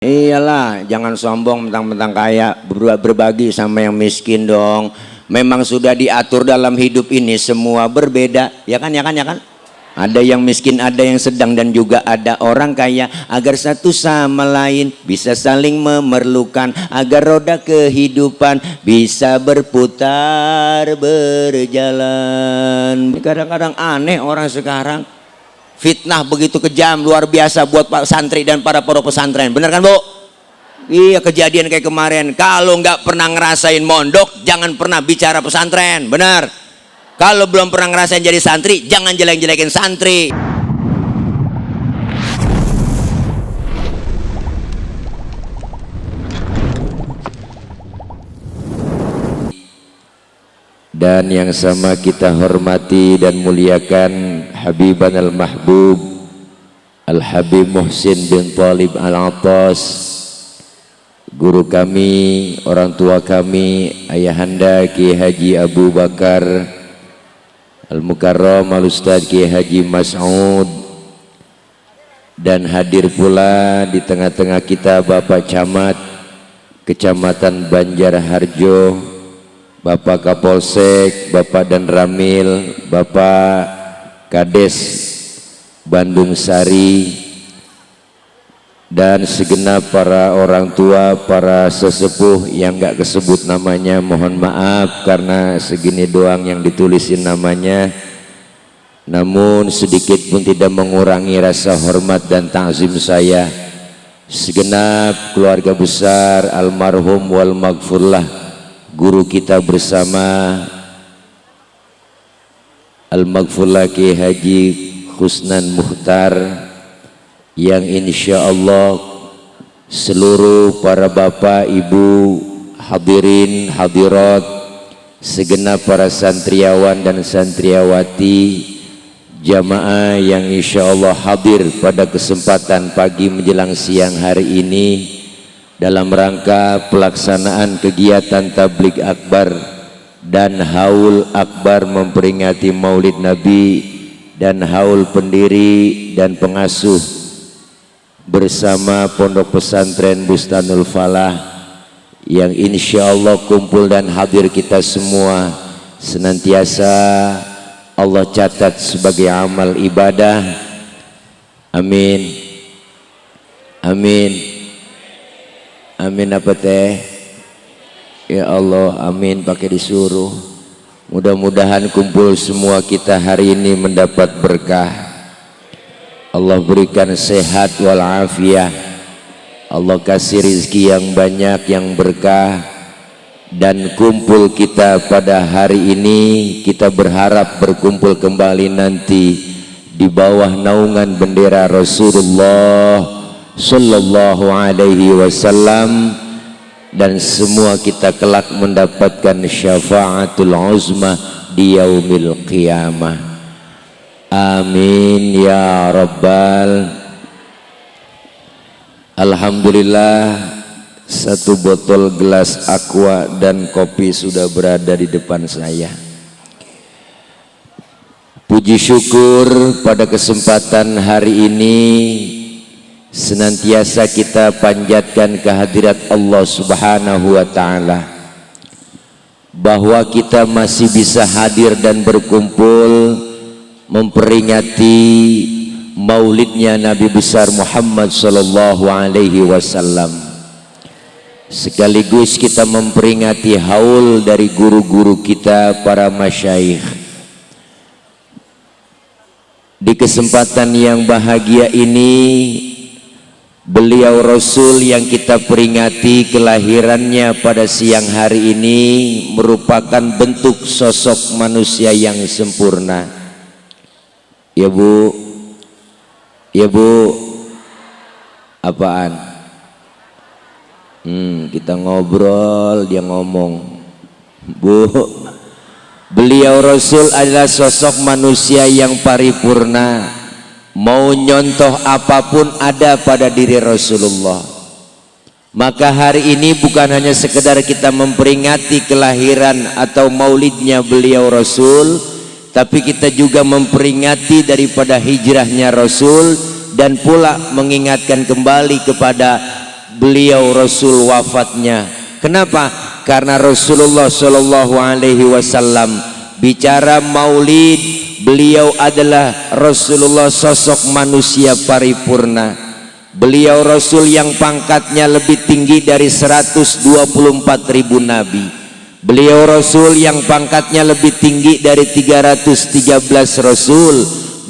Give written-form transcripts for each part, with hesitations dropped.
Iyalah, jangan sombong mentang-mentang kaya, berbagi sama yang miskin dong. Memang sudah diatur dalam hidup ini semua berbeda, ya kan? Ada yang miskin, ada yang sedang, dan juga ada orang kaya, agar satu sama lain bisa saling memerlukan, agar roda kehidupan bisa berputar berjalan. Kadang-kadang aneh orang sekarang. Fitnah begitu kejam, luar biasa buat Pak santri dan para pondok pesantren. Bener kan, Bu? Iya, kejadian kayak kemarin. Kalau nggak pernah ngerasain mondok, jangan pernah bicara pesantren. Bener. Kalau belum pernah ngerasain jadi santri, jangan jelek-jelekin santri. Dan yang sama kita hormati dan muliakan Habiban al-Mahbub Al-Habib Muhsin bin Talib Al-Attas, guru kami, orang tua kami, Ayahanda Kiai Haji Abu Bakar Al-Mukarram Al-Ustadz Kiai Haji Mas'ud, dan hadir pula di tengah-tengah kita Bapak Camat Kecamatan Banjarharjo, Bapak Kapolsek, Bapak Dan Ramil, Bapak Kades Bandung Sari, dan segenap para orang tua, para sesepuh yang gak kesebut namanya, mohon maaf karena segini doang yang ditulisin namanya. Namun sedikit pun tidak mengurangi rasa hormat dan ta'zim saya. Segenap keluarga besar almarhum wal maghfurlah guru kita bersama Al-Maghfurlah Kiai Haji Husnan Muhtar, yang insya Allah seluruh para bapak, ibu, hadirin, hadirat, segenap para santriawan dan santriawati, jamaah yang insya Allah hadir pada kesempatan pagi menjelang siang hari ini dalam rangka pelaksanaan kegiatan tabligh akbar dan haul akbar memperingati Maulid Nabi dan haul pendiri dan pengasuh bersama Pondok Pesantren Bustanul Falah, yang insya Allah kumpul dan hadir kita semua senantiasa Allah catat sebagai amal ibadah. Amin, amin, amin. Apa teh? Ya Allah, amin pakai disuruh. Mudah-mudahan kumpul semua kita hari ini mendapat berkah. Allah berikan sehat walafiat, Allah kasih rezeki yang banyak yang berkah, dan kumpul kita pada hari ini kita berharap berkumpul kembali nanti di bawah naungan bendera Rasulullah Sallallahu Alaihi Wasallam, dan semua kita kelak mendapatkan syafaatul uzma di yaumil qiyamah. Amin ya rabbal. Alhamdulillah, satu botol gelas aqua dan kopi sudah berada di depan saya. Puji syukur pada kesempatan hari ini senantiasa kita panjatkan kehadirat Allah Subhanahu wa Ta'ala, bahwa kita masih bisa hadir dan berkumpul memperingati maulidnya Nabi besar Muhammad sallallahu alaihi wasallam, sekaligus kita memperingati haul dari guru-guru kita para masyayikh. Di kesempatan yang bahagia ini, beliau Rasul yang kita peringati kelahirannya pada siang hari ini merupakan bentuk sosok manusia yang sempurna. Ya Bu, ya Bu, apaan? Kita ngobrol, dia ngomong. Bu, beliau Rasul adalah sosok manusia yang paripurna. Mau nyontoh apapun ada pada diri Rasulullah. Maka hari ini bukan hanya sekedar kita memperingati kelahiran atau maulidnya beliau Rasul, tapi kita juga memperingati daripada hijrahnya Rasul, dan pula mengingatkan kembali kepada beliau Rasul wafatnya. Kenapa? Karena Rasulullah Shallallahu Alaihi Wasallam bicara maulid, beliau adalah Rasulullah sosok manusia paripurna. Beliau Rasul yang pangkatnya lebih tinggi dari 124.000 nabi. Beliau Rasul yang pangkatnya lebih tinggi dari 313 Rasul.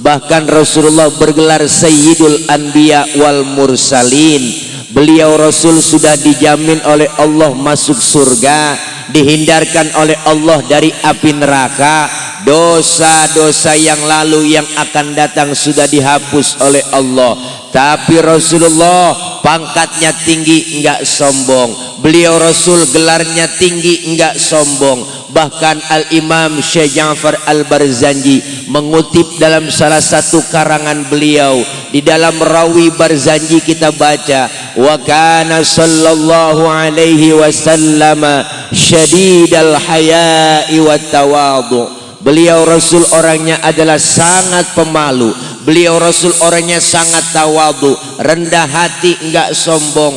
Bahkan Rasulullah bergelar Sayyidul Anbiya wal Mursalin. Beliau Rasul sudah dijamin oleh Allah masuk surga, dihindarkan oleh Allah dari api neraka. Dosa-dosa yang lalu yang akan datang sudah dihapus oleh Allah. Tapi Rasulullah pangkatnya tinggi, enggak sombong. Beliau Rasul gelarnya tinggi, enggak sombong. Bahkan Al-Imam Syekh Ja'far Al-Barzanji mengutip dalam salah satu karangan beliau, di dalam Rawi Barzanji kita baca, wa kana sallallahu alaihi wasallam syadidal haya'i wat tawadhu. Beliau Rasul orangnya adalah sangat pemalu. Beliau Rasul orangnya sangat tawadu, rendah hati, enggak sombong.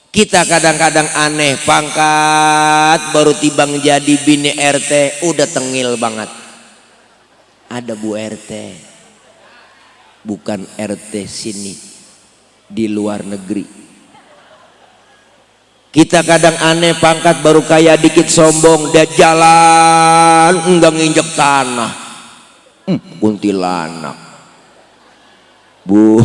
Kita kadang-kadang aneh, pangkat baru tibang jadi bini RT udah tengil banget. Ada Bu RT, bukan RT sini, di luar negeri. Kita kadang aneh, pangkat baru kaya dikit sombong, dia jalan enggak nginjek tanah. Kuntilanak. Bu,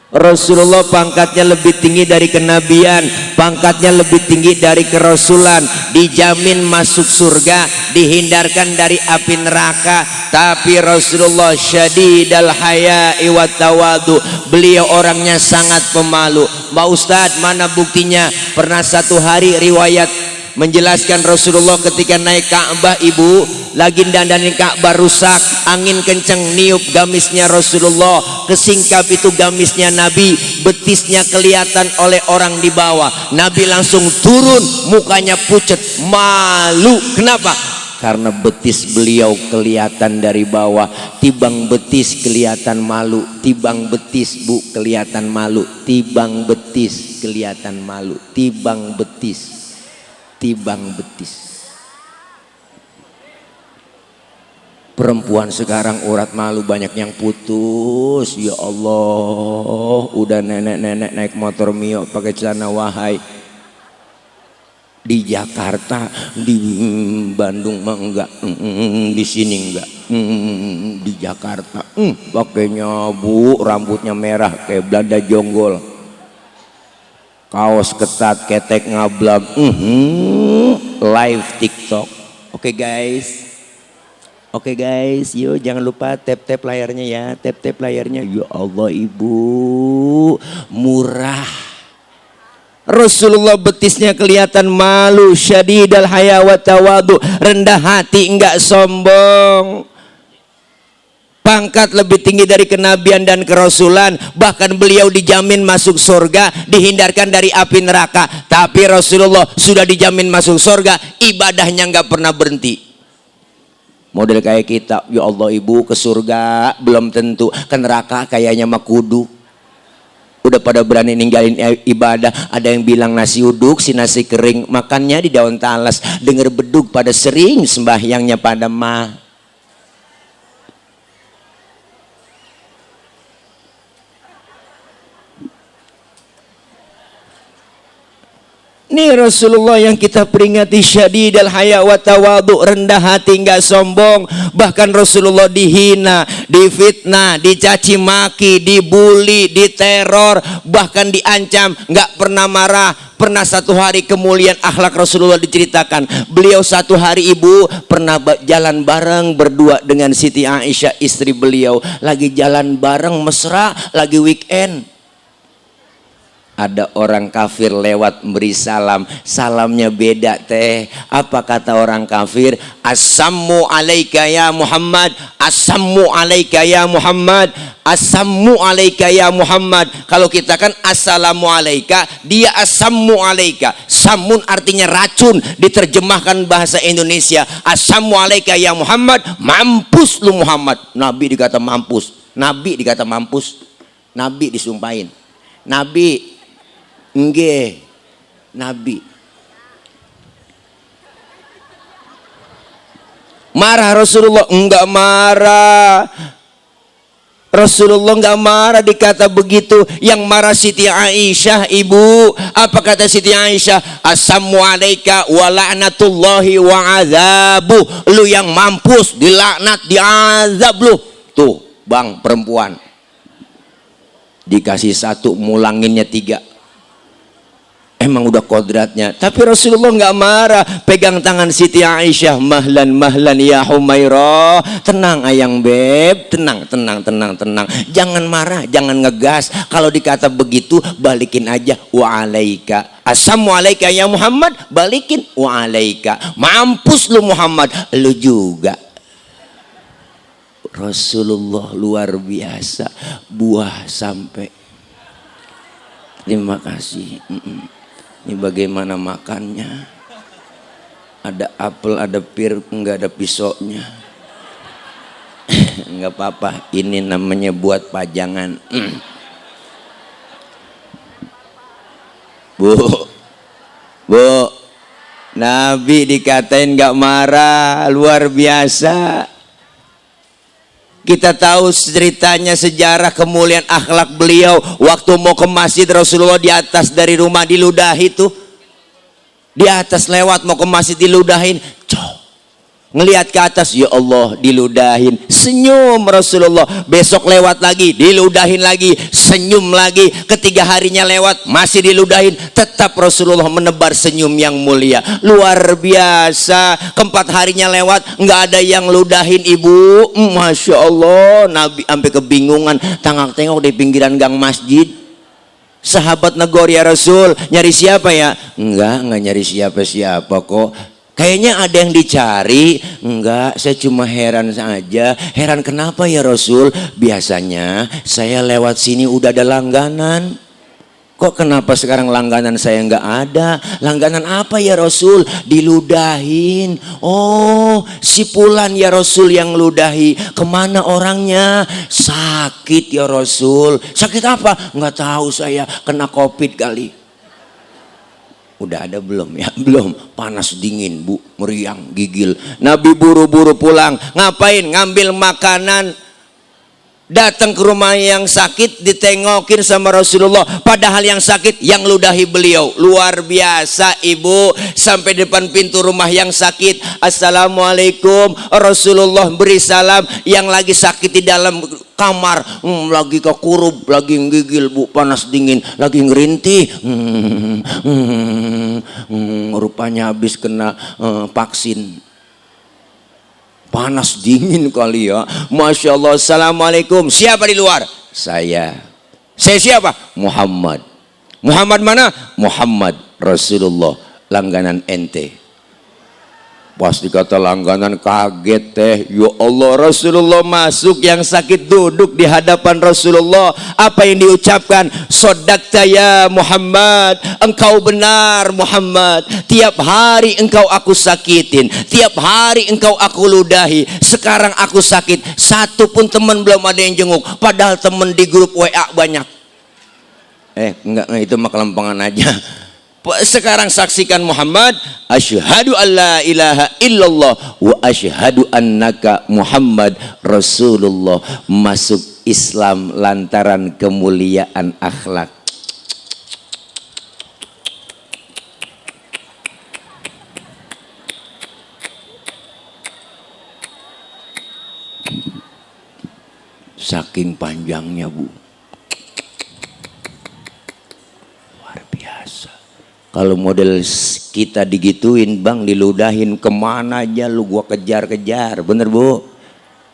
Rasulullah pangkatnya lebih tinggi dari kenabian, pangkatnya lebih tinggi dari kerasulan, dijamin masuk surga, dihindarkan dari api neraka. Tapi Rasulullah syadidal haya'i wat tawadu, beliau orangnya sangat pemalu. Mbak Ustadz, mana buktinya? Pernah satu hari riwayat menjelaskan Rasulullah ketika naik Ka'bah, ibu lagi dandanin Ka'bah rusak, angin kenceng niup gamisnya Rasulullah, kesingkap itu gamisnya Nabi, betisnya kelihatan oleh orang di bawah. Nabi langsung turun, mukanya pucat, malu. Kenapa? Karena betis beliau kelihatan dari bawah. Tibang betis kelihatan malu, tibang betis bu kelihatan malu, tibang betis kelihatan malu, tibang betis, tibang betis. Perempuan sekarang urat malu banyak yang putus. Ya Allah, udah nenek-nenek naik motor Mio pakai celana wahai. Di Jakarta, di Bandung mah enggak, di sini enggak, di Jakarta pakainya bu, rambutnya merah kayak Belanda jonggol, kaos ketat, ketek ngablag, live TikTok. Oke guys, yuk jangan lupa tap layarnya ya, tap layarnya. Ya Allah ibu, murah. Rasulullah betisnya kelihatan malu, syadidal haya wa tawadu, rendah hati, enggak sombong. Pangkat lebih tinggi dari kenabian dan kerasulan, bahkan beliau dijamin masuk surga, dihindarkan dari api neraka. Tapi Rasulullah sudah dijamin masuk surga, ibadahnya enggak pernah berhenti. Model kayak kita, ya Allah ibu, ke surga belum tentu, ke neraka kayaknya mah kudu. Udah pada berani ninggalin ibadah. Ada yang bilang nasi uduk, si nasi kering, makannya di daun talas. Dengar beduk pada sering, sembahyangnya pada mah. Ini Rasulullah yang kita peringati, syadidal haya wa tawadu, rendah hati, enggak sombong. Bahkan Rasulullah dihina, difitnah, dicaci maki, dibully, diteror, bahkan diancam, enggak pernah marah. Pernah satu hari kemuliaan akhlak Rasulullah diceritakan. Beliau satu hari ibu pernah jalan bareng berdua dengan Siti Aisyah istri beliau. Lagi jalan bareng mesra, lagi weekend. Ada orang kafir lewat beri salam, salamnya beda teh. Apa kata orang kafir? Assammu alaika ya Muhammad, assammu alaika ya Muhammad, assammu alaika ya Muhammad. Kalau kita kan assalamu alaika, dia assammu alaika. Samun artinya racun, diterjemahkan bahasa Indonesia. Assammu alaika ya Muhammad, mampus lu Muhammad. Nabi dikata mampus, Nabi dikata mampus, Nabi disumpahin. Nabi Nggih, Nabi. Marah Rasulullah? Enggak marah. Rasulullah enggak marah dikata begitu. Yang marah Siti Aisyah, ibu. Apa kata Siti Aisyah? Assalamu alaika wa la'natullahi wa azabu. Lu yang mampus, dilaknat, diazab lu. Tuh bang, perempuan dikasih satu, mulanginnya tiga. Emang udah kodratnya. Tapi Rasulullah nggak marah. Pegang tangan Siti Aisyah, mahlan mahlan ya Humairah. Tenang ayang beb, tenang tenang tenang tenang. Jangan marah, jangan ngegas. Kalau dikata begitu balikin aja, wa alaika. Assalamualaikum ya Muhammad, balikin wa alaika. Mampus lu Muhammad, lu juga. Rasulullah luar biasa, buah sampai. Terima kasih. Ini bagaimana makannya? Ada apel, ada pir, enggak ada pisaunya. Enggak apa-apa, ini namanya buat pajangan. Bu, Nabi dikatain enggak marah, luar biasa. Kita tahu ceritanya, sejarah kemuliaan akhlak beliau. Waktu mau ke masjid, Rasulullah di atas dari rumah diludahi tuh. Di atas lewat mau ke masjid diludahin. Ngelihat ke atas, ya Allah, diludahin. Senyum Rasulullah. Besok lewat lagi, diludahin lagi. Senyum lagi. Ketiga harinya lewat, masih diludahin. Tetap Rasulullah menebar senyum yang mulia. Luar biasa. Keempat harinya lewat, nggak ada yang ludahin ibu. Masya Allah. Nabi sampai kebingungan. Tengok-tengok di pinggiran gang masjid. Sahabat negor, ya Rasul, nyari siapa ya? Enggak nyari siapa-siapa kok. Kayaknya ada yang dicari. Enggak, saya cuma heran saja. Heran kenapa ya Rasul? Biasanya saya lewat sini udah ada langganan. Kok kenapa sekarang langganan saya enggak ada? Langganan apa ya Rasul? Diludahin. Oh, si Fulan ya Rasul yang ludahi. Kemana orangnya? Sakit ya Rasul. Sakit apa? Enggak tahu saya, kena COVID kali. Udah ada belum ya? Belum. Panas dingin bu, meriang, gigil. Nabi buru-buru pulang. Ngapain? Ngambil makanan. Datang ke rumah yang sakit, ditengokin sama Rasulullah. Padahal yang sakit yang ludahi beliau. Luar biasa ibu. Sampai depan pintu rumah yang sakit. Assalamualaikum. Rasulullah beri salam. Yang lagi sakit di dalam kamar, lagi kekurub, lagi gigil bu, panas dingin, lagi ngerintih. Rupanya habis kena vaksin. Panas dingin kali ya. Masya Allah. Assalamualaikum. Siapa di luar? Saya siapa? Muhammad. Muhammad mana? Muhammad Rasulullah, langganan ente. Pas dikata langganan kaget teh. Ya Allah, Rasulullah masuk, yang sakit duduk di hadapan Rasulullah. Apa yang diucapkan? Sodakta ya Muhammad, engkau benar Muhammad. Tiap hari engkau aku sakitin, tiap hari engkau aku ludahi. Sekarang aku sakit, satu pun teman belum ada yang jenguk. Padahal teman di grup WA banyak. Enggak, itu mah kelempangan aja. Sekarang saksikan Muhammad, asyhadu alla ilaha illallah wa asyhadu annaka Muhammad Rasulullah. Masuk Islam lantaran kemuliaan akhlak. Saking panjangnya bu. Kalau model kita digituin bang, diludahin, kemana aja lu gua kejar-kejar, bener bu?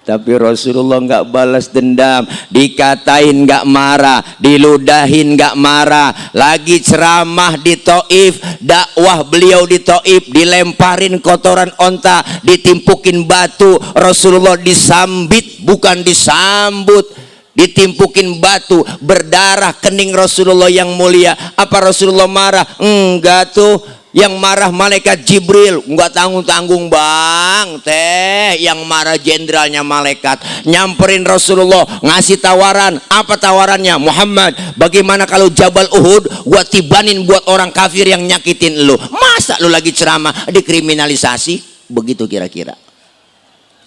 Tapi Rasulullah nggak balas dendam. Dikatain nggak marah, diludahin nggak marah. Lagi ceramah di Taif, dakwah beliau di Taif, dilemparin kotoran onta, ditimpukin batu. Rasulullah disambit, bukan disambut. Ditimpukin batu, berdarah kening Rasulullah yang mulia. Apa Rasulullah marah? Enggak tuh. Yang marah malaikat Jibril, nggak tanggung-tanggung bang, teh. Yang marah jenderalnya malaikat, nyamperin Rasulullah, ngasih tawaran. Apa tawarannya? Muhammad, bagaimana kalau Jabal Uhud gua tibanin buat orang kafir yang nyakitin lu? Masa lu lagi ceramah dikriminalisasi? Begitu kira-kira.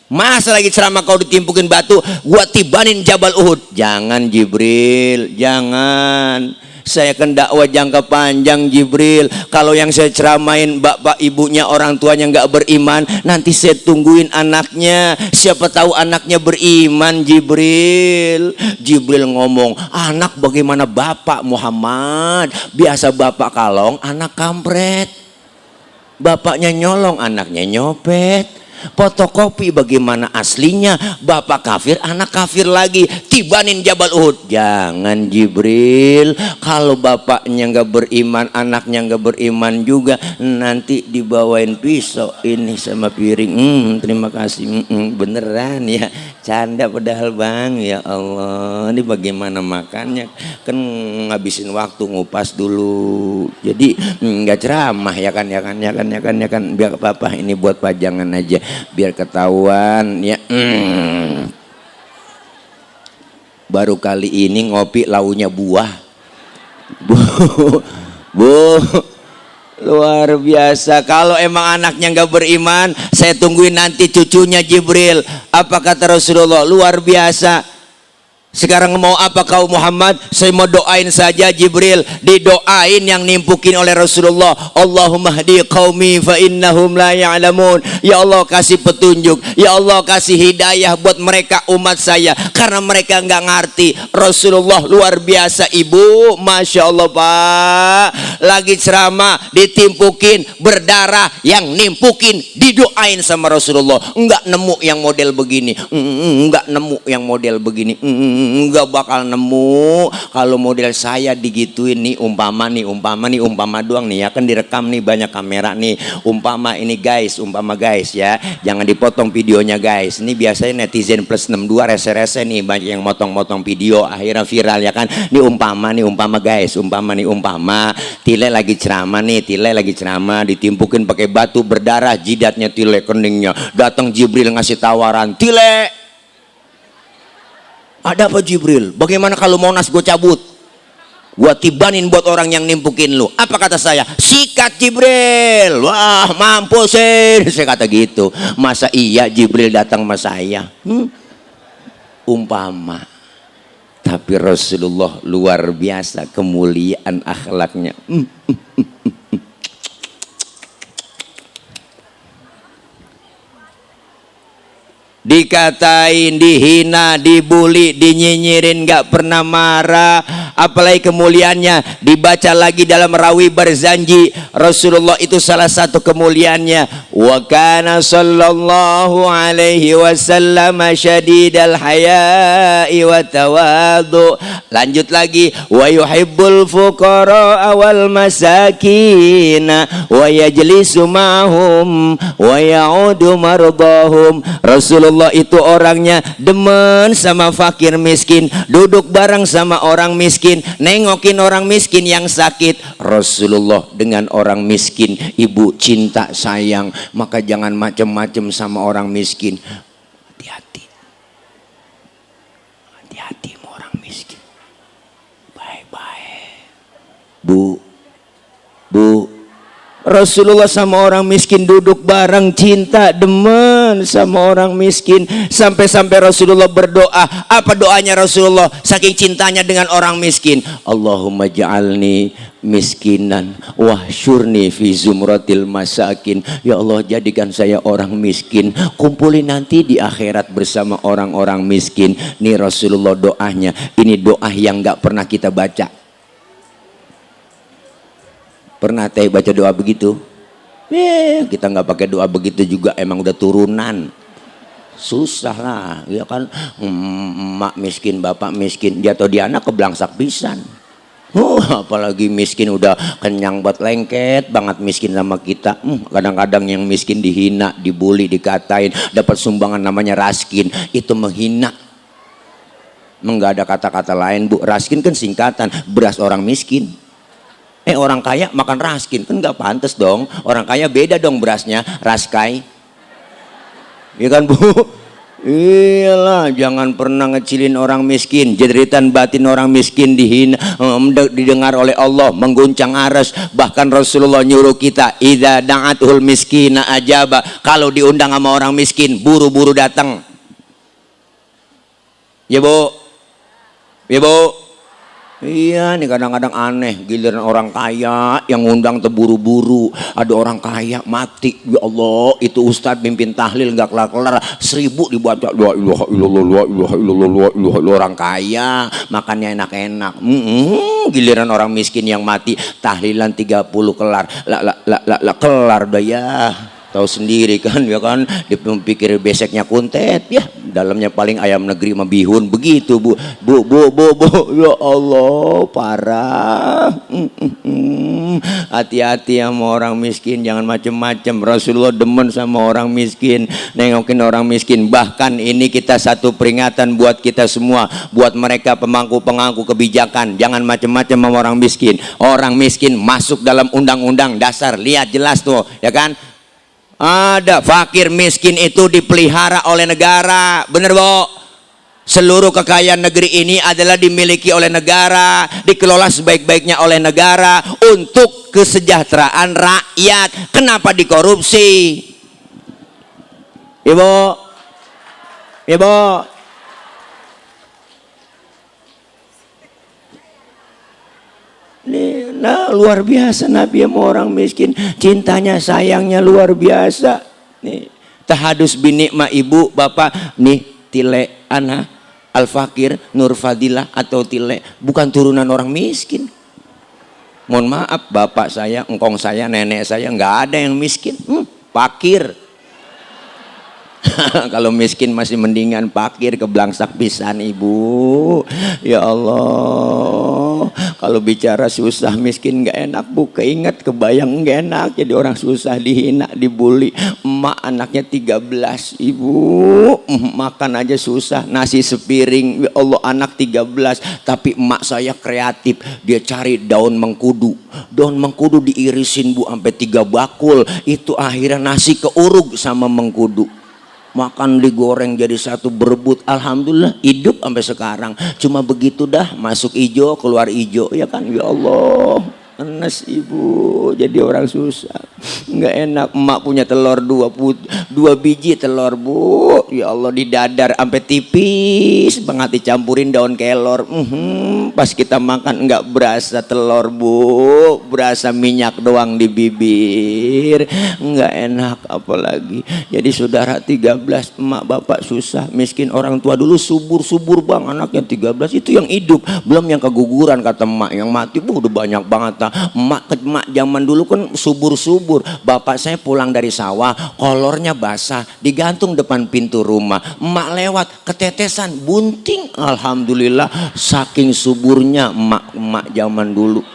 Masa lagi ceramah kau ditimpukin batu, gua tibanin Jabal Uhud? Jangan Jibril, jangan. Saya kan dakwah jangka panjang Jibril. Kalau yang saya ceramain bapak ibunya orang tuanya nggak beriman, nanti saya tungguin anaknya. Siapa tahu anaknya beriman Jibril. Jibril ngomong, anak bagaimana bapak Muhammad? Biasa bapak kalong, anak kampret. Bapaknya nyolong, anaknya nyopet. Fotokopi bagaimana aslinya? Bapak kafir, anak kafir lagi. Tibanin Jabal Uhud. Jangan Jibril. Kalau bapaknya nggak beriman, anaknya nggak beriman juga, nanti dibawain pisau ini sama piring. Terima kasih. Beneran ya, canda padahal bang. Ya Allah, ini bagaimana makannya? Kan ngabisin waktu ngupas dulu. Jadi nggak ceramah ya kan. Biar papa ini buat pajangan aja, biar ketahuan ya. Baru kali ini ngopi launya buah. Bu, luar biasa. Kalau emang anaknya nggak beriman, saya tungguin nanti cucunya Jibril. Apa kata Rasulullah? Luar biasa. Sekarang mau apa kau Muhammad? Saya mau doain saja Jibril. Didoain yang nimpukin oleh Rasulullah. Allahumma hdi qaumi fa innahum la ya'lamun. Ya Allah kasih petunjuk, ya Allah kasih hidayah buat mereka umat saya, karena mereka nggak ngerti. Rasulullah luar biasa ibu, masya Allah pak. Lagi ceramah ditimpukin berdarah, yang nimpukin didoain sama Rasulullah. Nggak nemu yang model begini, nggak nemu yang model begini, nggak bakal nemu. Kalau model saya digituin nih, umpama doang nih ya kan, direkam nih banyak kamera nih. Umpama guys ya, jangan dipotong videonya guys. Ini biasanya netizen plus 62 rese-rese nih, banyak yang motong-motong video akhirnya viral ya kan. Ini umpama guys, Tile lagi ceramah ditimpukin pakai batu berdarah jidatnya Tile, keningnya. Datang Jibril ngasih tawaran, Tile, ada apa Jibril? Bagaimana kalau Monas gue cabut? Gue tibanin buat orang yang nimpukin lu. Apa kata saya? Sikat Jibril. Wah mampusin. Saya kata gitu. Masa iya Jibril datang sama saya? Umpama. Tapi Rasulullah luar biasa kemuliaan akhlaknya. Dikatain, dihina, dibully, dinyinyirin, gak pernah marah. Apalagi kemuliaannya dibaca lagi dalam Rawi Barzanji. Rasulullah itu salah satu kemuliaannya, wa kana sallallahu alaihi wasallam syadidal haya'i wa tawadu. Lanjut lagi, wa yuhibbul fuqara wal masakin wa yajlisu ma'hum wa ya'udu mardahum. Rasulullah itu orangnya demen sama fakir miskin, duduk bareng sama orang miskin, nengokin orang miskin yang sakit. Rasulullah dengan orang miskin ibu cinta sayang, maka jangan macem-macem sama orang miskin. Hati-hati sama orang miskin. Baik-baik. Bu, Rasulullah sama orang miskin duduk bareng, cinta, demen sama orang miskin. Sampai-sampai Rasulullah berdoa. Apa doanya Rasulullah saking cintanya dengan orang miskin? Allahumma ja'alni miskinan wahsyurni fi zumratil masakin. Ya Allah, jadikan saya orang miskin, kumpulin nanti di akhirat bersama orang-orang miskin. Nih Rasulullah doanya. Ini doa yang gak pernah kita baca. Pernah teh baca doa begitu? Kita nggak pakai doa begitu juga, emang udah turunan. Susah lah, ya kan. Emak miskin, bapak miskin, jatuh di anak keblangsak pisan. Apalagi miskin udah kenyang buat lengket banget miskin sama kita. Kadang-kadang yang miskin dihina, dibully, dikatain, dapat sumbangan namanya raskin, itu menghina. Nggak ada kata-kata lain bu. Raskin kan singkatan beras orang miskin. Orang kaya makan raskin kan nggak pantas dong. Orang kaya beda dong berasnya, raskai. Iya kan Bu? Iyalah, jangan pernah ngecilin orang miskin. Jeritan batin orang miskin dihina, didengar oleh Allah, mengguncang aras. Bahkan Rasulullah nyuruh kita, idza da'atul miskina ajaba. Kalau diundang sama orang miskin, buru-buru datang. Ya Bu, ya Bu. Iya nih kadang-kadang aneh, giliran orang kaya yang ngundang terburu-buru. Ada orang kaya mati, ya Allah, itu ustadz pimpin tahlil nggak kelar-kelar, 1000 dibaca, la ilaha illallah, la ilaha illallah, la ilaha illallah. Orang kaya makannya enak-enak. Giliran orang miskin yang mati, tahlilan 30 kelar, kelar dah ya. Tahu sendiri kan ya kan, dipikir beseknya kuntet ya, dalamnya paling ayam negeri sama bihun begitu Bu. Ya Allah, parah. Hati-hati sama orang miskin, jangan macem-macem. Rasulullah demen sama orang miskin, nengokin orang miskin. Bahkan ini kita satu peringatan buat kita semua, buat mereka pemangku-pemangku kebijakan, jangan macem-macem sama orang miskin. Orang miskin masuk dalam undang-undang dasar, lihat jelas tuh ya kan. Ada fakir miskin itu dipelihara oleh negara, bener Bu? Seluruh kekayaan negeri ini adalah dimiliki oleh negara, dikelola sebaik-baiknya oleh negara untuk kesejahteraan rakyat. Kenapa dikorupsi? Ibu, Ibu. Nah, luar biasa Nabi sama orang miskin, cintanya sayangnya luar biasa. Nih, tahadus binikma ibu bapak nih, Tile Ana Al Fakir Nur Fadilah atau Tile bukan turunan orang miskin. Mohon maaf, bapak saya, engkong saya, nenek saya nggak ada yang miskin, fakir. Kalau miskin masih mendingan fakir, keblangsak pisan ibu. Ya Allah, kalau bicara susah miskin nggak enak Bu, keinget kebayang nggak enak jadi orang susah, dihina, dibully. Emak anaknya 13 ibu, makan aja susah, nasi sepiring. Ya Allah, anak 13, tapi emak saya kreatif, dia cari daun mengkudu. Daun mengkudu diirisin Bu sampai 3 bakul, itu akhirnya nasi keurug sama mengkudu. Makan digoreng jadi satu, berebut. Alhamdulillah hidup sampai sekarang. Cuma begitu dah, masuk ijo keluar ijo ya kan. Ya Allah, enes ibu jadi orang susah, nggak enak. Emak punya telur 2 biji telur Bu, ya Allah, di dadar sampai tipis banget, dicampurin daun kelor. Pas kita makan nggak berasa telur Bu, berasa minyak doang di bibir, nggak enak. Apalagi jadi saudara 13, emak bapak susah, miskin. Orang tua dulu subur bang, anaknya 13, itu yang hidup, belum yang keguguran kata emak. Yang mati Bu udah banyak banget. Emak zaman dulu kan subur. Bapak saya pulang dari sawah, kolornya basah, digantung depan pintu rumah. Emak lewat, ketetesan bunting. Alhamdulillah, saking suburnya emak zaman dulu.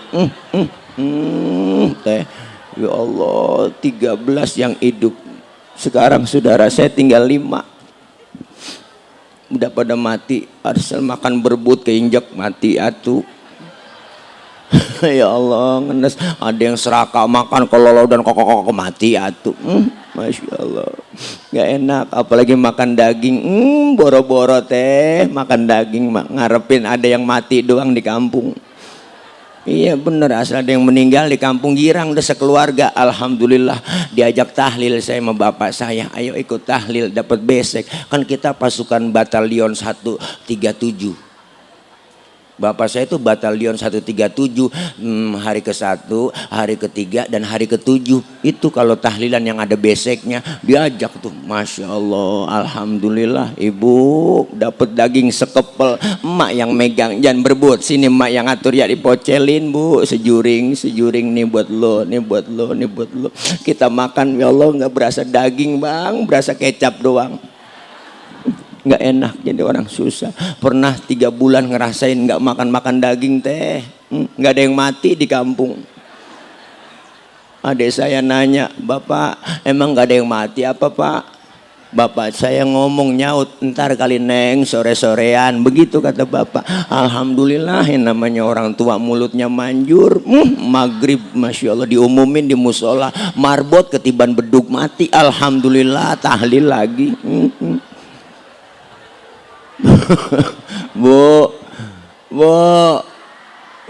Teh, ya Allah, 13 yang hidup. Sekarang saudara saya tinggal 5. Udah pada mati, harus makan berebut keinjak mati atuh. Ya Allah, ngenes. Ada yang serakah makan kololo dan kokok mati atuh. Masya Allah, nggak enak. Apalagi makan daging, boro-boro teh makan daging, ngarepin ada yang mati doang di kampung. Iya bener, asal ada yang meninggal di kampung girang udah sekeluarga. Alhamdulillah diajak tahlil saya sama bapak saya, ayo ikut tahlil dapat besek. Kan kita pasukan batalion 137. Bapak saya itu batalion 137, hari ke-1, hari ke-3, dan hari ke-7. Itu kalau tahlilan yang ada beseknya diajak tuh. Masya Allah, Alhamdulillah ibu dapat daging sekepel. Emak yang megang, jangan berebut, sini emak yang atur ya, dipocelin Bu, sejuring nih buat lo, nih buat lo, nih buat lo. Kita makan ya Allah nggak berasa daging bang, berasa kecap doang. Nggak enak jadi orang susah. Pernah 3 bulan ngerasain nggak makan daging teh, nggak ada yang mati di kampung. Adik saya nanya, bapak emang nggak ada yang mati apa Pak? Bapak saya ngomong nyaut, ntar kali neng sore-sorean, begitu kata bapak. Alhamdulillah yang namanya orang tua mulutnya manjur. Maghrib masya Allah diumumin di musola, marbot ketiban beduk mati. Alhamdulillah tahlil lagi. Bu,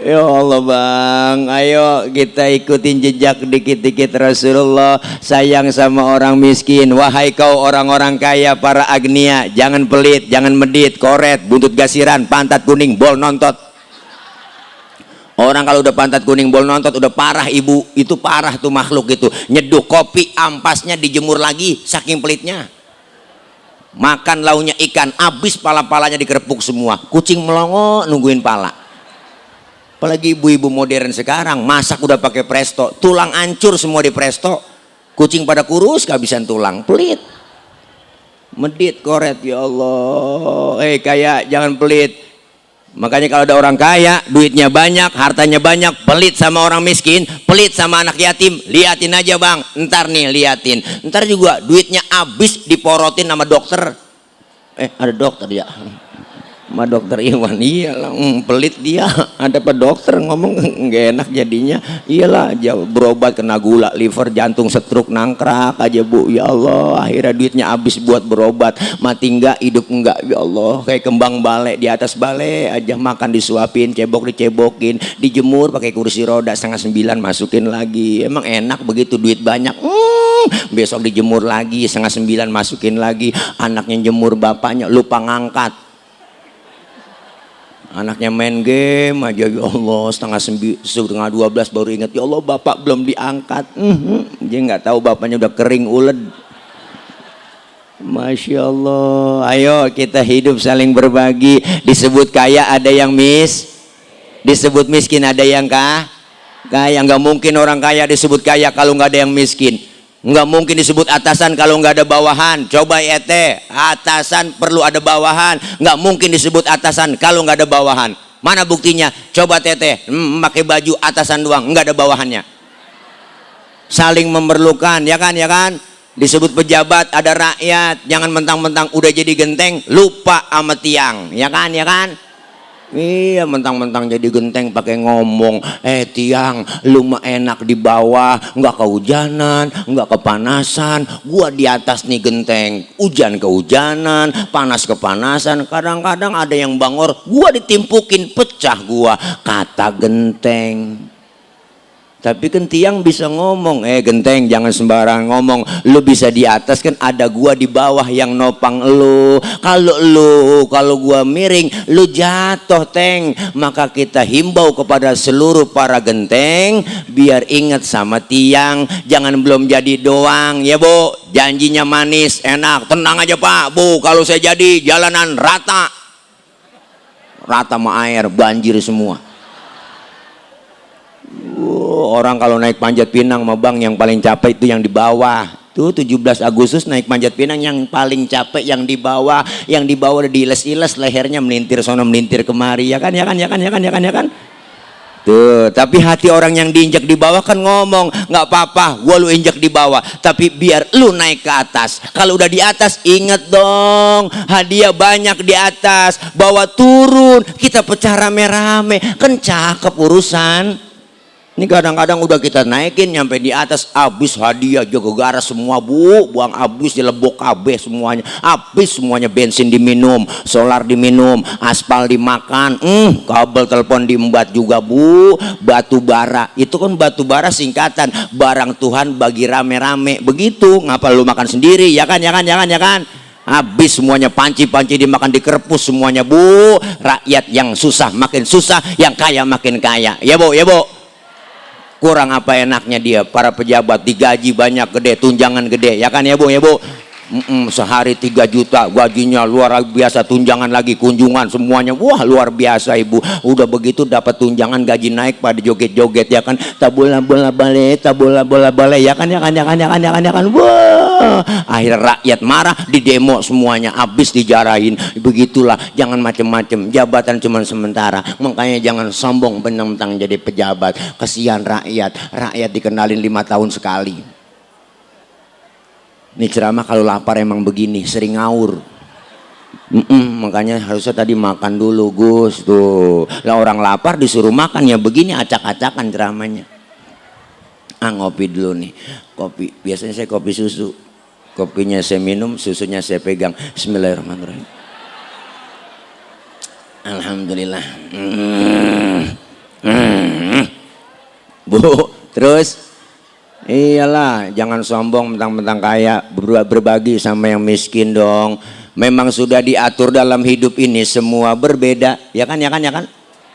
ya Allah bang, ayo kita ikutin jejak dikit-dikit Rasulullah. Sayang sama orang miskin. Wahai kau orang-orang kaya, para agnia, jangan pelit, jangan medit, koret, buntut gasiran, pantat kuning, bol nontot. Orang kalau udah pantat kuning, bol nontot udah parah ibu. Itu parah tuh makhluk itu. Nyeduh kopi, ampasnya dijemur lagi saking pelitnya. Makan launya ikan, habis pala-palanya dikerepuk semua. Kucing melongo nungguin pala. Apalagi ibu-ibu modern sekarang masak udah pakai presto, tulang hancur semua di presto, kucing pada kurus kehabisan tulang, pelit, medit, koret. Ya Allah, kaya jangan pelit. Makanya kalau ada orang kaya, duitnya banyak, hartanya banyak, pelit sama orang miskin, pelit sama anak yatim, liatin aja bang, ntar nih liatin, ntar juga duitnya habis diporotin sama dokter. Ada dokter ya, sama dokter Iwan. Iyalah, pelit dia. Ada apa dokter ngomong nggak enak jadinya. Iyalah, berobat kena gula, liver, jantung, stroke, nangkrak aja bu. Ya Allah, akhirnya duitnya habis buat berobat. Mati enggak, hidup enggak. Ya Allah, kayak kembang balai di atas balai aja, makan disuapin, cebok dicebokin, dijemur pakai kursi roda 8:30 masukin lagi. Emang enak begitu duit banyak. Besok dijemur lagi 8:30 masukin lagi. Anaknya jemur, bapaknya lupa ngangkat. Anaknya main game aja, ya Allah, 11:30 baru ingat, ya Allah bapak belum diangkat. Dia nggak tahu bapaknya udah kering uled. Masya Allah. Ayo kita hidup saling berbagi. Disebut kaya ada yang disebut miskin ada yang kaya. Nggak mungkin orang kaya disebut kaya kalau nggak ada yang miskin. Nggak mungkin disebut atasan kalau nggak ada bawahan. Coba atasan perlu ada bawahan. Nggak mungkin disebut atasan kalau nggak ada bawahan. Mana buktinya? Coba pakai baju atasan doang, nggak ada bawahannya. Saling memerlukan, ya kan, ya kan. Disebut pejabat ada rakyat. Jangan mentang-mentang udah jadi genteng lupa sama tiang, ya kan, ya kan. Iya, mentang-mentang jadi genteng pakai ngomong, tiang, lu mah enak di bawah, nggak kehujanan, nggak kepanasan. Gua di atas nih genteng, hujan kehujanan, panas kepanasan. Kadang-kadang ada yang bangor, gua ditimpukin, pecah gua. Kata genteng. Tapi kan tiang bisa ngomong, genteng jangan sembarang ngomong, lu bisa di atas kan ada gua di bawah yang nopang lu. Kalau gua miring, lu jatuh teng. Maka kita himbau kepada seluruh para genteng biar ingat sama tiang, jangan belum jadi doang ya bu. Janjinya manis, enak, tenang aja pak bu, kalau saya jadi jalanan rata sama air, banjir semua. Orang kalau naik Panjat Pinang mah bang, yang paling capek itu yang di bawah. Tuh 17 Agustus naik Panjat Pinang yang paling capek yang di bawah. Yang di bawah udah diiles-iles lehernya, melintir sono melintir kemari, ya kan, ya kan, ya kan, ya kan, ya kan, ya kan. Tuh, tapi hati orang yang diinjak di bawah kan ngomong, nggak apa-apa, gua lu injak di bawah, tapi biar lu naik ke atas. Kalau udah di atas, inget dong, hadiah banyak di atas. Bawa turun, kita pecah rame-rame, kan cakep urusan. Ini kadang-kadang udah kita naikin nyampe di atas, habis hadiah jago garas semua bu, buang habis, dilebok KB semuanya, habis semuanya. Bensin diminum, solar diminum, aspal dimakan, kabel telepon diembat juga bu. Batu bara, itu kan batu bara singkatan barang Tuhan bagi rame-rame, begitu. Ngapa lu makan sendiri, ya kan, ya kan, ya kan, ya kan. Habis semuanya, panci-panci dimakan, dikerpus semuanya bu. Rakyat yang susah makin susah, yang kaya makin kaya, ya bu, ya bu. Kurang apa enaknya dia, para pejabat digaji banyak, gede, tunjangan gede, ya kan ya bu, ya bu. Sehari 3 juta gajinya, luar biasa. Tunjangan lagi, kunjungan semuanya, wah luar biasa ibu. Udah begitu dapat tunjangan, gaji naik, pada joget-joget, ya kan. Tabola bola bale, tabola bola bale, ya kan, ya kan, ya kan, ya kan, ya kan, ya kan. Wah, akhirnya rakyat marah, di demo semuanya, habis dijarahin. Begitulah, jangan macem-macem, jabatan cuma sementara. Makanya jangan sombong mentang-mentang jadi pejabat. Kesian rakyat dikenalin 5 tahun sekali. Ini ceramah kalau lapar emang begini, sering ngawur. Makanya harusnya tadi makan dulu Gus tuh. Lah orang lapar disuruh makan ya begini acak-acakan ceramahnya. Ngopi dulu nih. Kopi, biasanya saya kopi susu. Kopinya saya minum, susunya saya pegang. Bismillahirrahmanirrahim. Alhamdulillah. Bu, terus iyalah, jangan sombong mentang-mentang kaya, berbagi sama yang miskin dong. Memang sudah diatur dalam hidup ini semua berbeda, ya kan, ya kan, ya kan.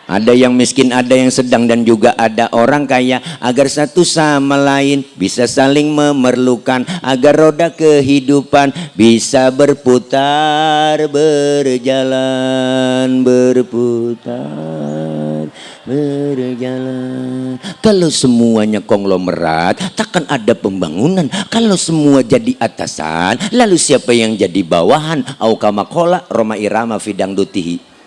Ada yang miskin, ada yang sedang, dan juga ada orang kaya, agar satu sama lain bisa saling memerlukan, agar roda kehidupan bisa berputar, berjalan, berputar, berjalan. Kalau semuanya konglomerat, takkan ada pembangunan. Kalau semua jadi atasan, lalu siapa yang jadi bawahan? Au kama qala Roma Irama fidang dutihi.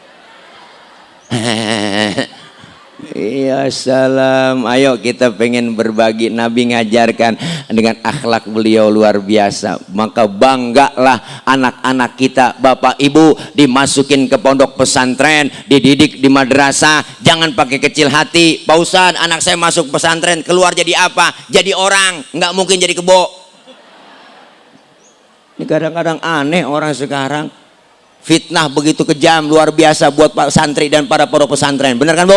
Iya, salam. Ayo kita pengen berbagi. Nabi ngajarkan dengan akhlak beliau luar biasa. Maka banggalah anak-anak kita, bapak ibu, dimasukin ke pondok pesantren, dididik di madrasah. Jangan pakai kecil hati. Pak Ustadz, anak saya masuk pesantren, keluar jadi apa? Jadi orang, nggak mungkin jadi kebo. Ini kadang-kadang aneh orang sekarang. Fitnah begitu kejam, luar biasa buat pak santri dan para pondok pesantren. Benar kan Bu?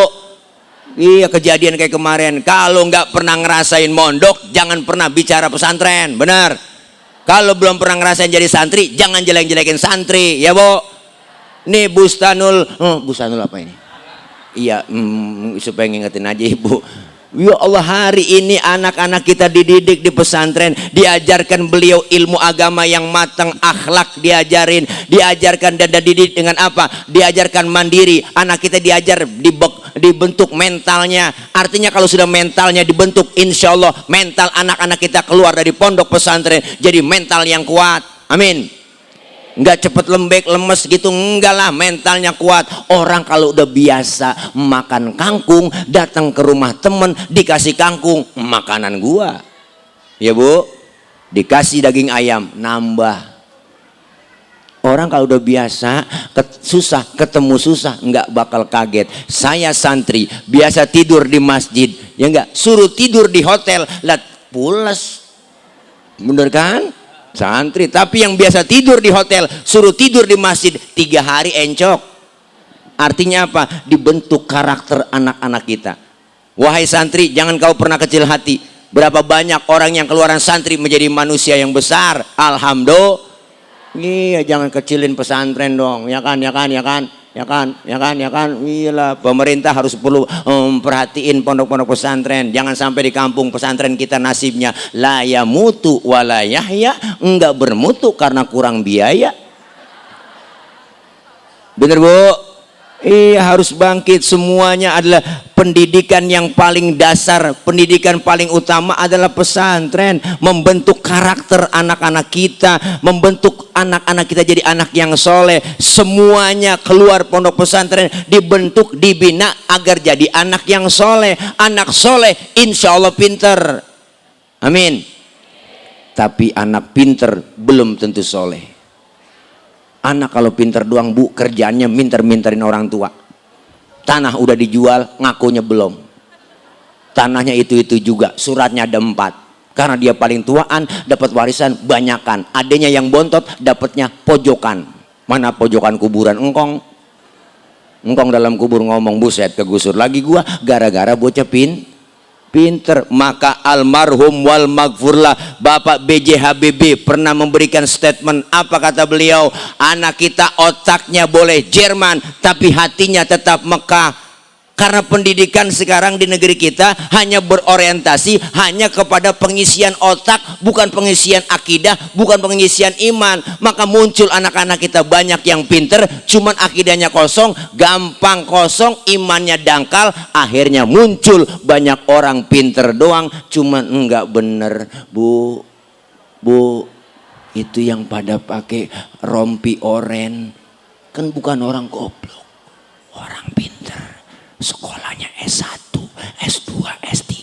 Iya, kejadian kayak kemarin. Kalau nggak pernah ngerasain mondok, jangan pernah bicara pesantren. Benar. Kalau belum pernah ngerasain jadi santri, jangan jelek-jelekin santri, ya Bu. Nih Bustanul, Bustanul apa ini? Iya, supaya ngingetin aja Ibu. Ya Allah, hari ini anak-anak kita dididik di pesantren, diajarkan beliau ilmu agama yang matang, akhlak diajarkan dan dididik dengan apa? Diajarkan mandiri. Anak kita diajar dibentuk mentalnya. Artinya kalau sudah mentalnya dibentuk, insya Allah mental anak-anak kita keluar dari pondok pesantren jadi mental yang kuat. Amin. Nggak cepet lembek, lemes gitu, enggak lah, mentalnya kuat. Orang kalau udah biasa makan kangkung, datang ke rumah temen dikasih kangkung, makanan gua, ya Bu, dikasih daging ayam, nambah. Orang kalau udah biasa susah ketemu susah, nggak bakal kaget. Saya santri biasa tidur di masjid, ya nggak, suruh tidur di hotel, lihat pules, bener kan? Santri, tapi yang biasa tidur di hotel suruh tidur di masjid 3 hari encok. Artinya apa? Dibentuk karakter anak-anak kita. Wahai santri, jangan kau pernah kecil hati. Berapa banyak orang yang keluaran santri menjadi manusia yang besar. Alhamdulillah. Iya, jangan kecilin pesantren dong, ya kan, ya kan, ya kan, ya kan, ya kan, ya kan. Iyalah, pemerintah harus perlu perhatiin pondok-pondok pesantren. Jangan sampai di kampung pesantren kita nasibnya la ya mutu wala yahya, enggak bermutu karena kurang biaya. Bener Bu? Iya, harus bangkit. Semuanya adalah pendidikan yang paling dasar, pendidikan paling utama adalah pesantren. Membentuk karakter anak-anak kita, membentuk anak-anak kita jadi anak yang soleh. Semuanya keluar pondok pesantren dibentuk, dibina agar jadi anak yang soleh. Anak soleh insya Allah pinter, amin. Tapi anak pinter belum tentu soleh. Anak kalau pinter doang Bu, kerjaannya minter-minterin orang tua. Tanah udah dijual, ngakunya belum. Tanahnya itu-itu juga, suratnya ada 4. Karena dia paling tuaan, dapat warisan banyakan. Adanya yang bontot, dapatnya pojokan. Mana pojokan kuburan engkong? Engkong dalam kubur ngomong, buset kegusur lagi gua gara-gara bocah pinter. Maka almarhum wal maghfurlah Bapak B.J. Habibie pernah memberikan statement. Apa kata beliau? Anak kita otaknya boleh Jerman tapi hatinya tetap Mekah. Karena pendidikan sekarang di negeri kita hanya berorientasi hanya kepada pengisian otak, bukan pengisian akidah, bukan pengisian iman. Maka muncul anak-anak kita banyak yang pinter, cuman akidahnya kosong, gampang kosong, imannya dangkal. Akhirnya muncul banyak orang pinter doang, cuman enggak bener. Bu, itu yang pada pakai rompi oren kan bukan orang goblok, orang pinter. Sekolahnya S1, S2, S3,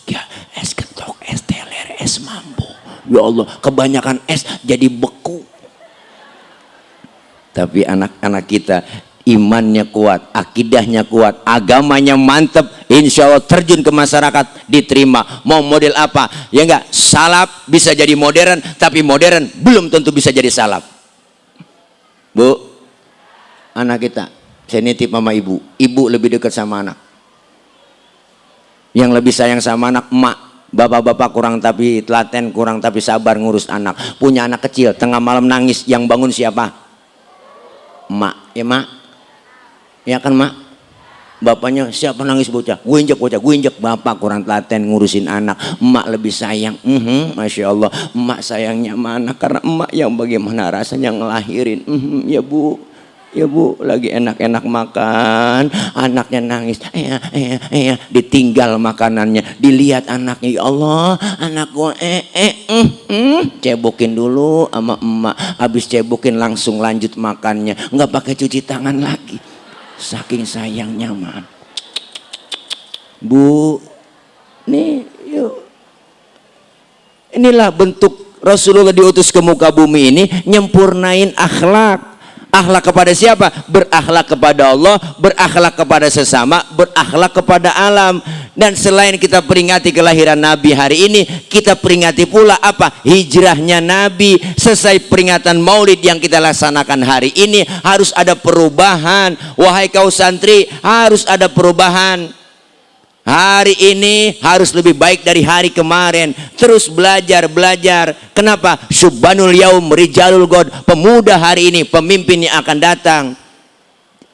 S ketok, S teler, S mambo. Ya Allah, kebanyakan es jadi beku. Tapi anak-anak kita imannya kuat, akidahnya kuat, agamanya mantep, insya Allah terjun ke masyarakat diterima. Mau model apa? Ya enggak, salaf bisa jadi modern, tapi modern belum tentu bisa jadi salaf. Bu, anak kita, saya nitip sama ibu. Ibu lebih dekat sama anak. Yang lebih sayang sama anak, emak. Bapak-bapak kurang tapi telaten, kurang tapi sabar ngurus anak. Punya anak kecil, tengah malam nangis, yang bangun siapa? Emak. Ya mak? Ya kan mak? Bapaknya, siapa nangis bocah? Gue injek bocah, gue injek. Bapak kurang telaten ngurusin anak. Emak lebih sayang. Masya Allah, emak sayangnya mana? Karena emak yang bagaimana rasanya ngelahirin. Ya bu, ya bu, lagi enak-enak makan, anaknya nangis, ditinggal makanannya, dilihat anaknya, ya Allah, anak gue, cebokin dulu sama emak, habis cebokin langsung lanjut makannya, nggak pakai cuci tangan lagi, saking sayangnya mah. Bu, nih, yuk, inilah bentuk Rasulullah diutus ke muka bumi ini, nyempurnain akhlak. Akhlak kepada siapa? Berakhlak kepada Allah, berakhlak kepada sesama, berakhlak kepada alam. Dan selain kita peringati kelahiran Nabi hari ini, kita peringati pula apa? Hijrahnya Nabi. Selesai peringatan Maulid yang kita laksanakan hari ini, harus ada perubahan. Wahai kau santri, harus ada perubahan. Hari ini harus lebih baik dari hari kemarin. Terus belajar. Kenapa? Syubbanul yaum rijalul god. Pemuda hari ini, pemimpin yang akan datang.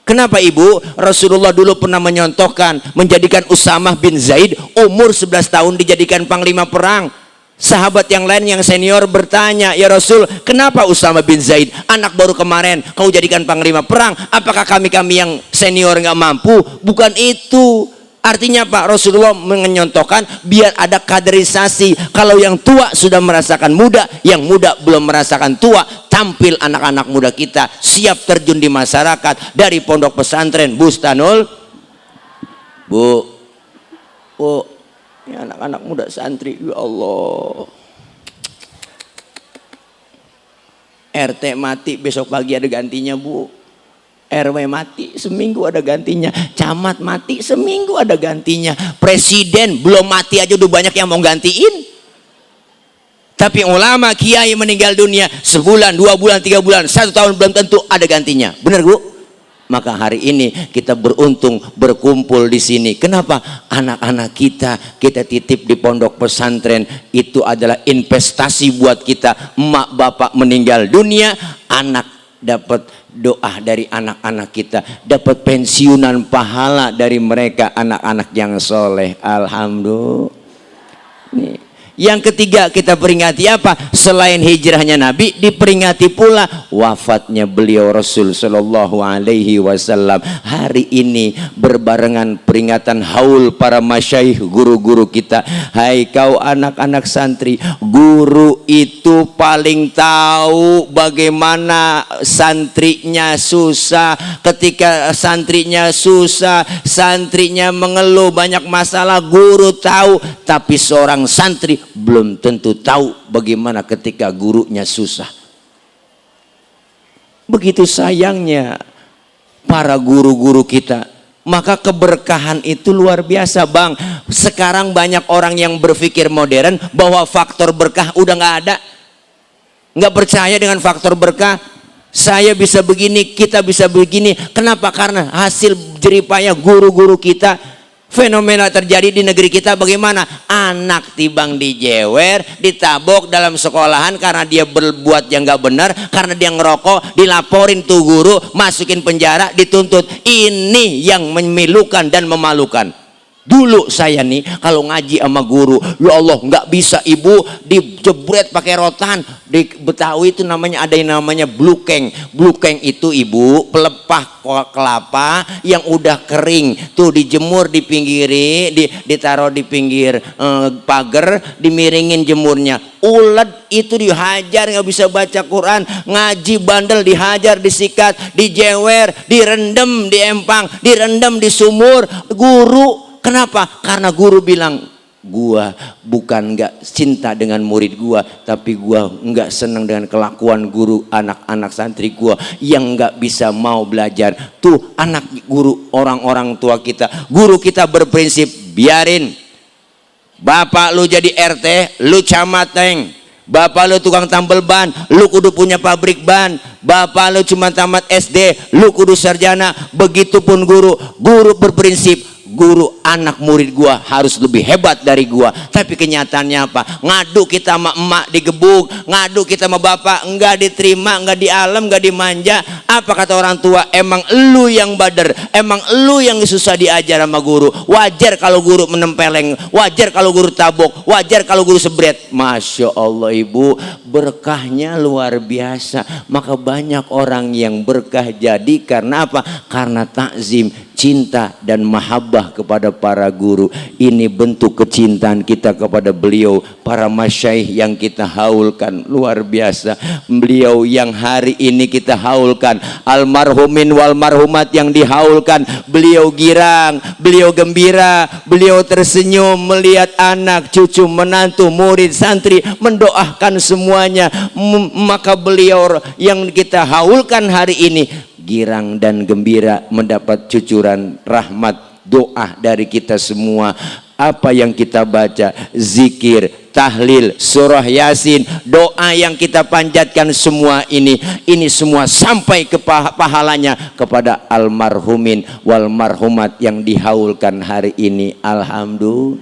Kenapa ibu? Rasulullah dulu pernah menyontohkan, menjadikan Usamah bin Zaid umur 11 tahun dijadikan panglima perang. Sahabat yang lain yang senior bertanya, ya Rasul, kenapa Usamah bin Zaid, anak baru kemarin kau jadikan panglima perang? Apakah kami yang senior nggak mampu? Bukan itu. Artinya Pak, Rasulullah menyontohkan biar ada kaderisasi. Kalau yang tua sudah merasakan muda, yang muda belum merasakan tua. Tampil anak-anak muda kita siap terjun di masyarakat dari pondok pesantren Bustanul. Bu, ini anak-anak muda santri, ya Allah. RT mati besok pagi ada gantinya bu. RW mati seminggu ada gantinya, camat mati seminggu ada gantinya, presiden belum mati aja udah banyak yang mau gantiin. Tapi ulama kiai meninggal dunia sebulan, 2 bulan, 3 bulan, 1 tahun belum tentu ada gantinya. Benar bu? Maka hari ini kita beruntung berkumpul di sini. Kenapa? Anak-anak kita titip di pondok pesantren, itu adalah investasi buat kita. Emak bapak meninggal dunia, anak dapat doa dari anak-anak kita, dapat pensiunan pahala dari mereka, anak-anak yang soleh. Alhamdulillah. Nih. Yang ketiga kita peringati apa? Selain hijrahnya Nabi, diperingati pula wafatnya beliau Rasul Shallallahu Alaihi Wasallam. Hari ini berbarengan peringatan haul para masyaikh, guru-guru kita. Hai kau anak-anak santri, guru itu paling tahu bagaimana santrinya susah. Ketika santrinya susah, santrinya mengeluh banyak masalah, guru tahu. Tapi seorang santri belum tentu tahu bagaimana ketika gurunya susah. Begitu sayangnya para guru-guru kita. Maka keberkahan itu luar biasa bang. Sekarang banyak orang yang berpikir modern bahwa faktor berkah udah nggak ada. Nggak percaya dengan faktor berkah. Saya bisa begini, kita bisa begini. Kenapa? Karena hasil jeripaya guru-guru kita. Fenomena terjadi di negeri kita bagaimana? Anak tibang dijewer, ditabok dalam sekolahan karena dia berbuat yang nggak benar, karena dia ngerokok, dilaporin tuh guru, masukin penjara, dituntut. Ini yang memilukan dan memalukan. Dulu saya nih kalau ngaji sama guru, ya Allah nggak bisa ibu dijebret pakai rotan. Di Betawi itu namanya ada yang namanya blukeng. Blukeng itu ibu pelepah kelapa yang udah kering tuh dijemur di pinggiri, ditaruh di pinggir pagar, dimiringin jemurnya. Ulet itu dihajar nggak bisa baca Quran, ngaji bandel dihajar, disikat, dijewer, direndam di empang, direndam di sumur. Guru kenapa? Karena guru bilang gua bukan nggak cinta dengan murid gua, tapi gua nggak senang dengan kelakuan guru anak-anak santri gua yang nggak bisa mau belajar. Tuh anak guru, orang-orang tua kita, guru kita berprinsip, biarin bapak lu jadi RT, lu camateng, bapak lu tukang tambel ban, lu kudu punya pabrik ban, bapak lu cuma tamat SD, lu kudu sarjana. Begitupun guru, guru berprinsip guru anak murid gua harus lebih hebat dari gua. Tapi kenyataannya apa? Ngadu kita sama emak digebuk, ngadu kita sama bapak enggak diterima, enggak dialem, enggak dimanja. Apa kata orang tua? Emang lu yang bader, emang lu yang susah diajar sama guru. Wajar kalau guru menempeleng, wajar kalau guru tabok, wajar kalau guru sebret. Masya Allah ibu, berkahnya luar biasa. Maka banyak orang yang berkah jadi karena apa? Karena takzim, cinta dan mahabbah kepada para guru. Ini bentuk kecintaan kita kepada beliau, para masyaikh yang kita haulkan luar biasa. Beliau yang hari ini kita haulkan, almarhumin wal marhumat yang dihaulkan. Beliau girang, beliau gembira, beliau tersenyum melihat anak, cucu, menantu, murid, santri mendoakan semuanya. Maka beliau yang kita haulkan hari ini girang dan gembira mendapat cucuran rahmat doa dari kita semua. Apa yang kita baca, zikir, tahlil, surah yasin, doa yang kita panjatkan semua ini semua sampai ke pahalanya kepada almarhumin wal marhumat yang dihaulkan hari ini. Alhamdulillah,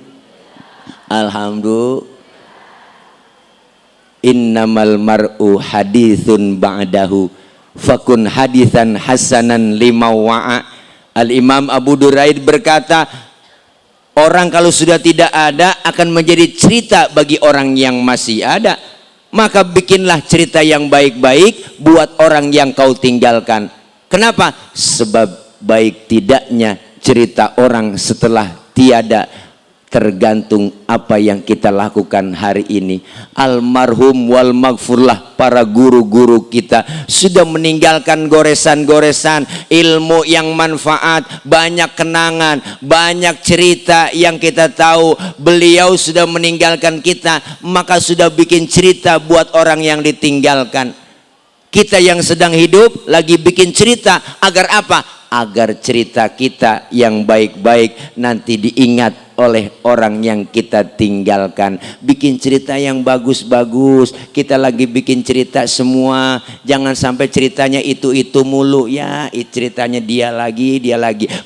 alhamdulillah. Innamal mar'u hadithun ba'dahu fakun hadithan hasanan lima wa'a. Al-Imam Abu Duraid berkata, orang kalau sudah tidak ada akan menjadi cerita bagi orang yang masih ada. Maka bikinlah cerita yang baik-baik buat orang yang kau tinggalkan. Kenapa? Sebab baik tidaknya cerita orang setelah tiada tergantung apa yang kita lakukan hari ini. Almarhum wal maghfurlah, para guru-guru kita sudah meninggalkan goresan-goresan ilmu yang manfaat, banyak kenangan, banyak cerita yang kita tahu. Beliau sudah meninggalkan kita, maka sudah bikin cerita buat orang yang ditinggalkan. Kita yang sedang hidup lagi bikin cerita agar apa? Agar cerita kita yang baik-baik nanti diingat oleh orang yang kita tinggalkan. Bikin cerita yang bagus-bagus. Kita lagi bikin cerita semua. Jangan sampai ceritanya itu mulu. Ya ceritanya dia lagi.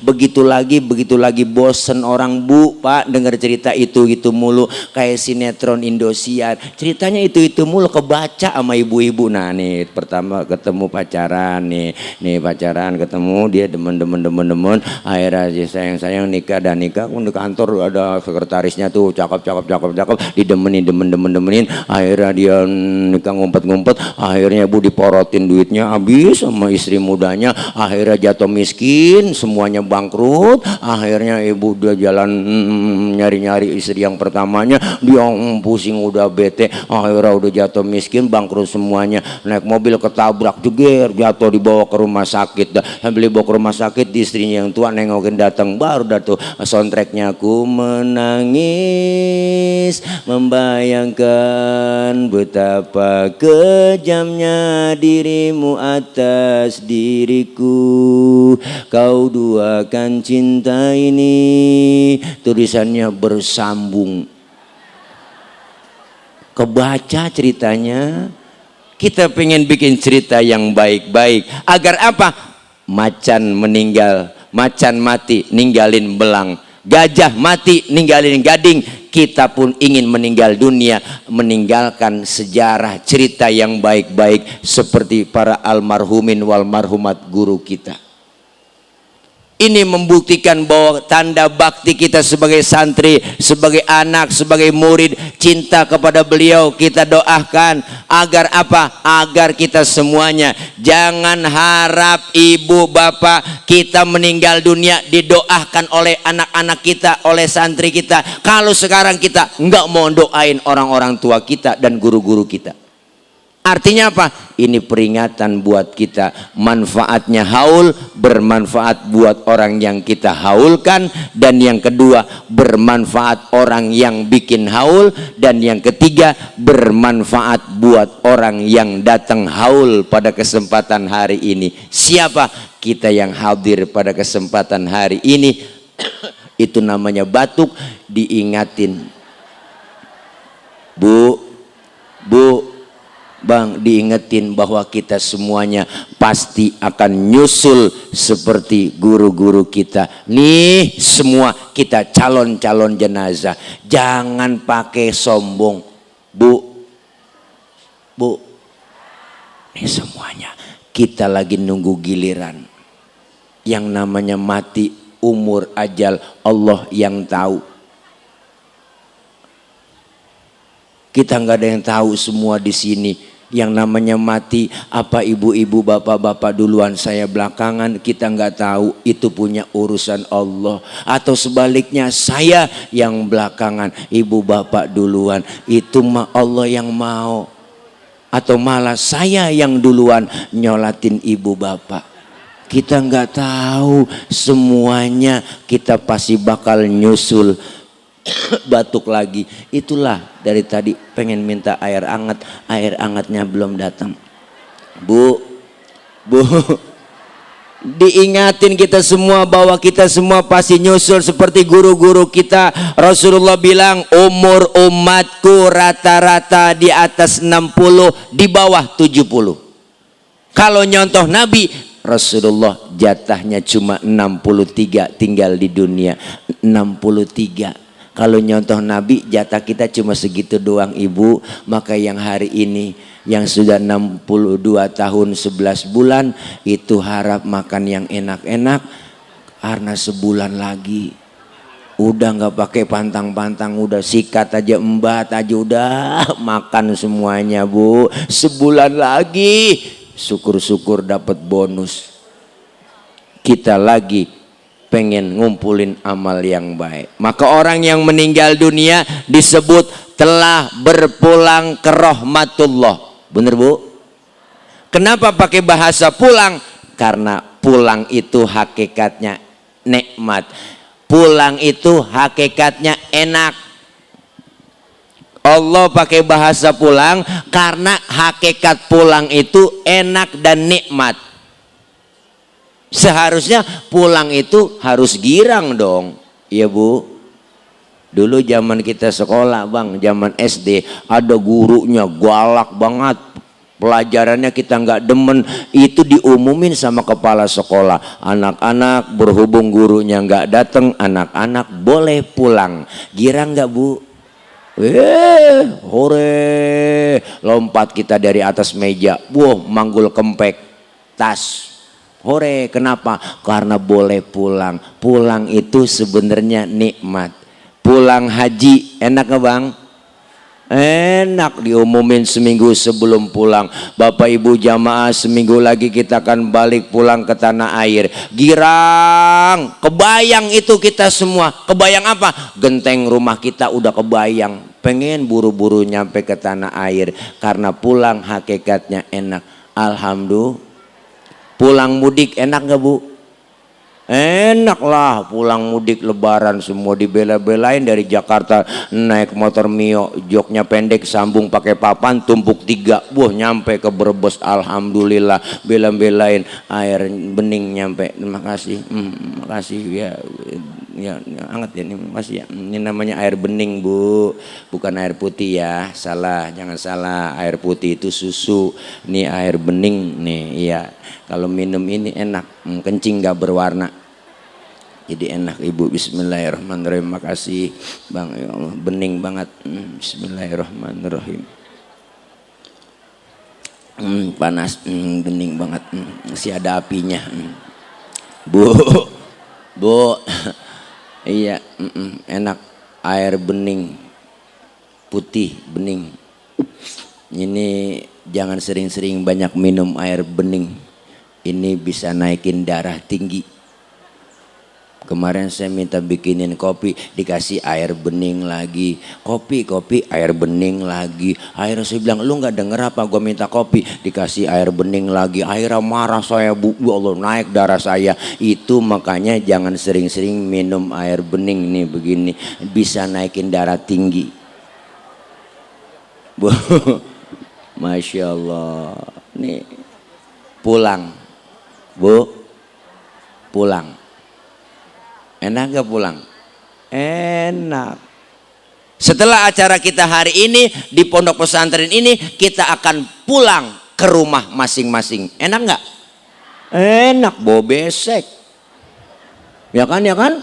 Begitu lagi. Bosen orang bu pak dengar cerita itu mulu. Kayak sinetron Indosiar. Ceritanya itu mulu, kebaca sama ibu-ibu. Nah nih pertama ketemu pacaran nih pacaran ketemu, dia demen akhirnya sayang nikah pun di kantor ada sekretarisnya tuh cakep didemenin akhirnya dia nikah ngumpet akhirnya ibu diporotin duitnya habis sama istri mudanya, akhirnya jatuh miskin, semuanya bangkrut. Akhirnya ibu udah jalan nyari istri yang pertamanya, dia pusing udah bete, akhirnya udah jatuh miskin, bangkrut semuanya, naik mobil ketabrak jeger, jatuh dibawa ke rumah sakit. Sambil dibawa ke rumah sakit, istrinya yang tua nengokin datang, baru dah tuh soundtracknya, aku menangis membayangkan betapa kejamnya dirimu atas diriku, kau duakan cinta ini. Tulisannya bersambung, kebaca ceritanya. Kita pengen bikin cerita yang baik-baik agar apa? Macan meninggal, macan mati ninggalin belang, gajah mati ninggalin gading. Kita pun ingin meninggal dunia meninggalkan sejarah cerita yang baik-baik seperti para almarhumin wal marhumat guru kita. Ini membuktikan bahwa tanda bakti kita sebagai santri, sebagai anak, sebagai murid, cinta kepada beliau. Kita doakan agar apa? Agar kita semuanya jangan harap ibu bapak kita meninggal dunia didoakan oleh anak-anak kita, oleh santri kita. Kalau sekarang kita nggak mau doain orang-orang tua kita dan guru-guru kita, artinya apa? ini peringatan buat kita. Manfaatnya haul, bermanfaat buat orang yang kita haulkan. Dan yang kedua, bermanfaat orang yang bikin haul. Dan yang ketiga, bermanfaat buat orang yang datang haul pada kesempatan hari ini. Siapa? Kita yang hadir pada kesempatan hari ini. Itu namanya batuk, diingatin. Bu, Bang, diingetin bahwa kita semuanya pasti akan nyusul seperti guru-guru kita. Nih semua kita calon-calon jenazah. Jangan pakai sombong. Bu, nih semuanya kita lagi nunggu giliran. Yang namanya mati, umur, ajal, Allah yang tahu. Kita nggak ada yang tahu semua di sini. Yang namanya mati, apa ibu-ibu, bapak-bapak duluan, saya belakangan, kita nggak tahu. Itu punya urusan Allah. Atau sebaliknya, saya yang belakangan, ibu bapak duluan. Itu mah Allah yang mau. Atau malah saya yang duluan nyolatin ibu bapak. Kita nggak tahu semuanya. Kita pasti bakal nyusul. Batuk lagi. Itulah dari tadi pengen minta air hangat, air hangatnya belum datang. Bu, diingatin kita semua bahwa kita semua pasti nyusul seperti guru-guru kita. Rasulullah bilang umur umatku rata-rata di atas 60, di bawah 70. Kalau nyontoh Nabi, Rasulullah jatahnya cuma 63 tinggal di dunia. 63. Kalau nyontoh Nabi, jatah kita cuma segitu doang ibu. Maka yang hari ini, yang sudah 62 tahun 11 bulan, itu harap makan yang enak-enak. Karena sebulan lagi, udah nggak pakai pantang-pantang, udah sikat aja, embat aja, udah makan semuanya bu. Sebulan lagi, syukur-syukur dapat bonus. Kita lagi pengen ngumpulin amal yang baik. Maka orang yang meninggal dunia disebut telah berpulang ke rahmatullah. Bener bu? Kenapa pakai bahasa pulang? Karena pulang itu hakikatnya nikmat. Pulang itu hakikatnya enak. Allah pakai bahasa pulang karena hakikat pulang itu enak dan nikmat. Seharusnya pulang itu harus girang dong. Iya bu. Dulu zaman kita sekolah bang, zaman SD, ada gurunya galak banget. Pelajarannya kita nggak demen, itu diumumin sama kepala sekolah. Anak-anak berhubung gurunya nggak datang, anak-anak boleh pulang. Girang nggak bu? Hore, lompat kita dari atas meja, manggul kempek, tas. Hore, kenapa? Karena boleh pulang. Pulang itu sebenarnya nikmat. Pulang haji enak gak bang? Enak, diumumin seminggu sebelum pulang. Bapak ibu jamaah, seminggu lagi kita akan balik pulang ke tanah air. Girang, kebayang itu kita semua. Kebayang apa? Genteng rumah kita udah kebayang. Pengen buru-buru nyampe ke tanah air. Karena pulang hakikatnya enak. Alhamdulillah. Pulang mudik enak gak bu? Enak lah, pulang mudik lebaran semua dibela-belain dari Jakarta naik motor Mio, joknya pendek, sambung pakai papan, tumpuk 3, nyampe ke Brebes. Alhamdulillah, bela-belain air bening nyampe. Terima kasih, makasih ya hangat ya, ini makasih ya. Ini namanya air bening bu, bukan air putih ya, salah, jangan salah. Air putih itu susu, ini air bening nih, iya. Kalau minum ini enak, kencing gak berwarna, jadi enak ibu. Bismillahirrahmanirrahim. Makasih bang, ya Allah, bening banget. Bismillahirrahmanirrahim. Panas, bening banget, masih ada apinya. Bu, iya, enak air bening, putih bening. Ini jangan sering-sering banyak minum air bening. Ini bisa naikin darah tinggi. Kemarin saya minta bikinin kopi, dikasih air bening lagi. Kopi, air bening lagi. Akhirnya saya bilang, lu gak denger apa gue minta kopi? Dikasih air bening lagi. Akhirnya marah saya, bu, ya Allah, naik darah saya. Itu makanya jangan sering-sering minum air bening nih begini. Bisa naikin darah tinggi. Bu, Masya Allah. Nih, pulang. Bu, pulang. Enak gak pulang? Enak. Setelah acara kita hari ini di pondok pesantren ini, kita akan pulang ke rumah masing-masing. Enak gak? Enak, bawa besek. Ya kan, ya kan?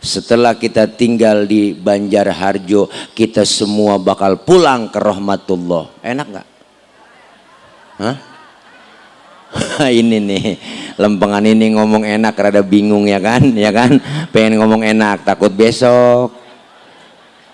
Setelah kita tinggal di Banjarharjo, kita semua bakal pulang ke rahmatullah. Enak gak? Hah? Ini nih lempengan ini ngomong enak rada bingung ya kan, pengen ngomong enak takut besok.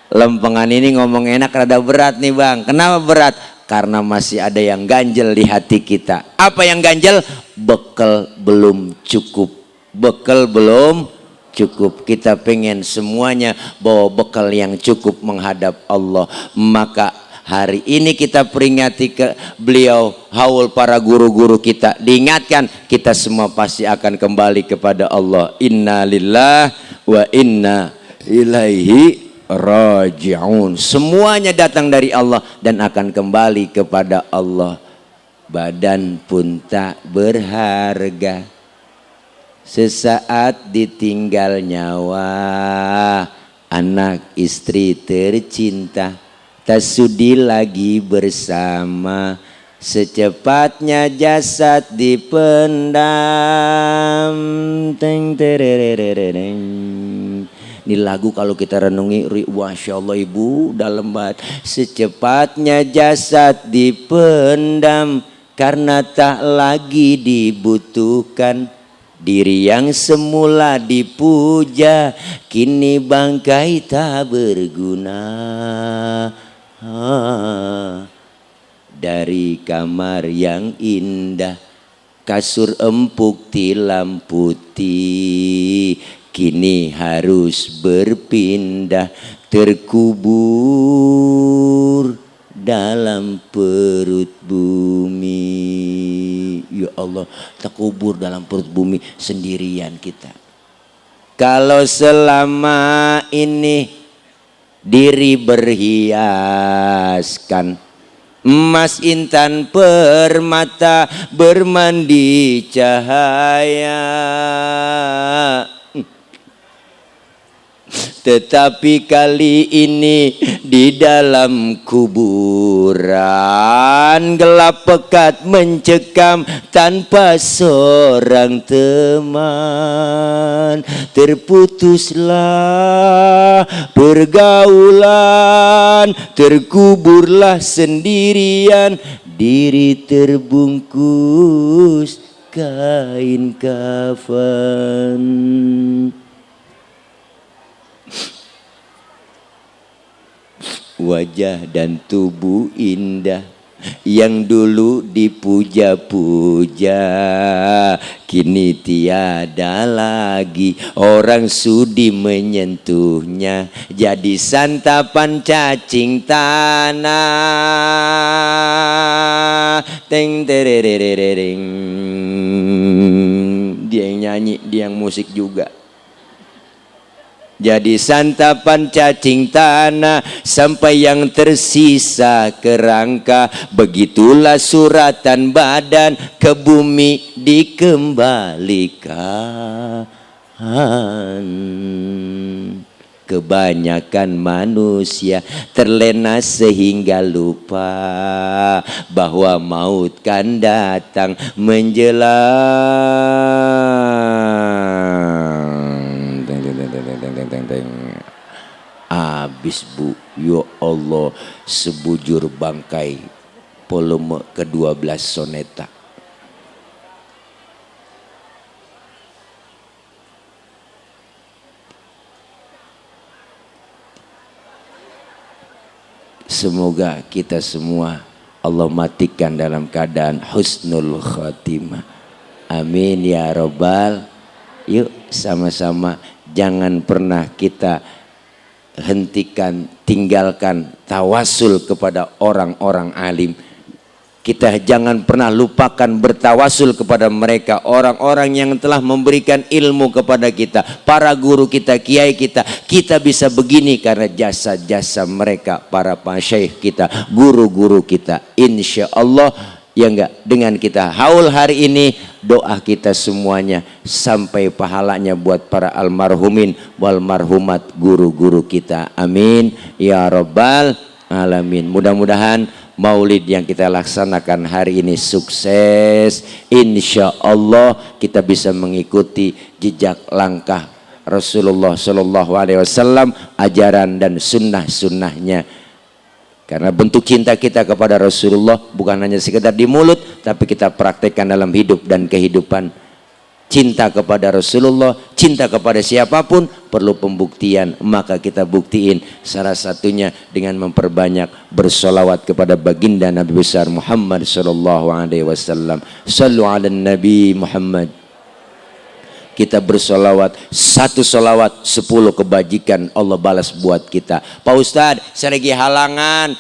Lempengan ini ngomong enak rada berat nih bang. Kenapa berat? Karena masih ada yang ganjel di hati kita. Apa yang ganjel? Bekal belum cukup. Bekal belum cukup. Kita pengen semuanya bawa bekal yang cukup menghadap Allah. Maka hari ini kita peringati ke beliau, haul para guru-guru kita. Diingatkan, kita semua pasti akan kembali kepada Allah. Inna lillahi wa inna ilaihi raji'un. Semuanya datang dari Allah dan akan kembali kepada Allah. Badan pun tak berharga, sesaat ditinggal nyawa. Anak istri tercinta tak sudi lagi bersama, secepatnya jasad dipendam. Teng terererereng. Ini lagu kalau kita renungi, Masya Allah ibu, dalam banget. Secepatnya jasad dipendam karena tak lagi dibutuhkan. Diri yang semula dipuja kini bangkai tak berguna. Dari kamar yang indah, kasur empuk tilam putih, kini harus berpindah, terkubur dalam perut bumi. Ya Allah, terkubur dalam perut bumi sendirian kita. Kalau selama ini diri berhiaskan, emas intan permata bermandi cahaya, tetapi kali ini di dalam kuburan gelap pekat mencekam tanpa seorang teman. Terputuslah pergaulan, terkuburlah sendirian, diri terbungkus kain kafan. Wajah dan tubuh indah yang dulu dipuja-puja, kini tiada lagi orang sudi menyentuhnya. Jadi santapan cacing tanah. Teng terererereng. Dia yang nyanyi, dia yang musik juga. Jadi santapan cacing tanah sampai yang tersisa kerangka. Begitulah suratan badan ke bumi dikembalikan. Kebanyakan manusia terlena sehingga lupa bahwa maut kan datang menjelang. Habis bu, ya Allah, sebujur bangkai volume ke-12 soneta. Semoga kita semua Allah matikan dalam keadaan husnul khatimah. Amin ya rabbal. Yuk sama-sama jangan pernah kita hentikan, tinggalkan tawasul kepada orang-orang alim. Kita jangan pernah lupakan bertawasul kepada mereka, orang-orang yang telah memberikan ilmu kepada kita, para guru kita, kiai kita. Kita bisa begini karena jasa-jasa mereka, para pasyaikh kita, guru-guru kita. Insya Allah ya enggak, dengan kita haul hari ini, doa kita semuanya sampai pahalanya buat para almarhumin wal marhumat guru-guru kita. Amin ya rabbal alamin. Mudah-mudahan maulid yang kita laksanakan hari ini sukses. Insya Allah kita bisa mengikuti jejak langkah Rasulullah Shallallahu Alaihi Wasallam, ajaran dan sunnah-sunnahnya. Karena bentuk cinta kita kepada Rasulullah bukan hanya sekedar di mulut, tapi kita praktekkan dalam hidup dan kehidupan. Cinta kepada Rasulullah, cinta kepada siapapun perlu pembuktian, maka kita buktiin salah satunya dengan memperbanyak bersolawat kepada baginda Nabi besar Muhammad sallallahu alaihi wasallam. Sallu ala Nabi Muhammad. Kita bersolawat, 1 solawat 10 kebajikan Allah balas buat kita. Pak Ustadz, saya lagi halangan,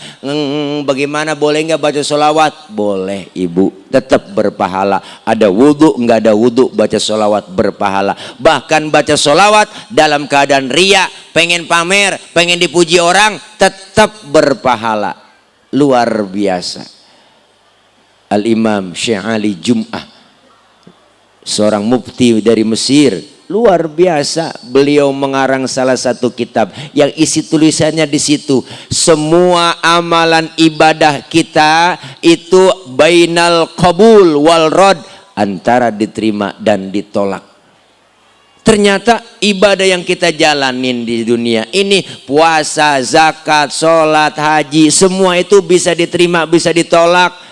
bagaimana, boleh nggak baca solawat? Boleh ibu, tetap berpahala. Ada wudhu, nggak ada wudhu, baca solawat berpahala. Bahkan baca solawat dalam keadaan ria, pengen pamer, pengen dipuji orang, tetap berpahala. Luar biasa. Al-Imam Syekh Ali Jum'ah, seorang mufti dari Mesir, luar biasa. Beliau mengarang salah satu kitab yang isi tulisannya di situ, semua amalan ibadah kita itu bainal qabul wal rad, antara diterima dan ditolak. Ternyata ibadah yang kita jalanin di dunia ini, puasa, zakat, sholat, haji, semua itu bisa diterima, bisa ditolak.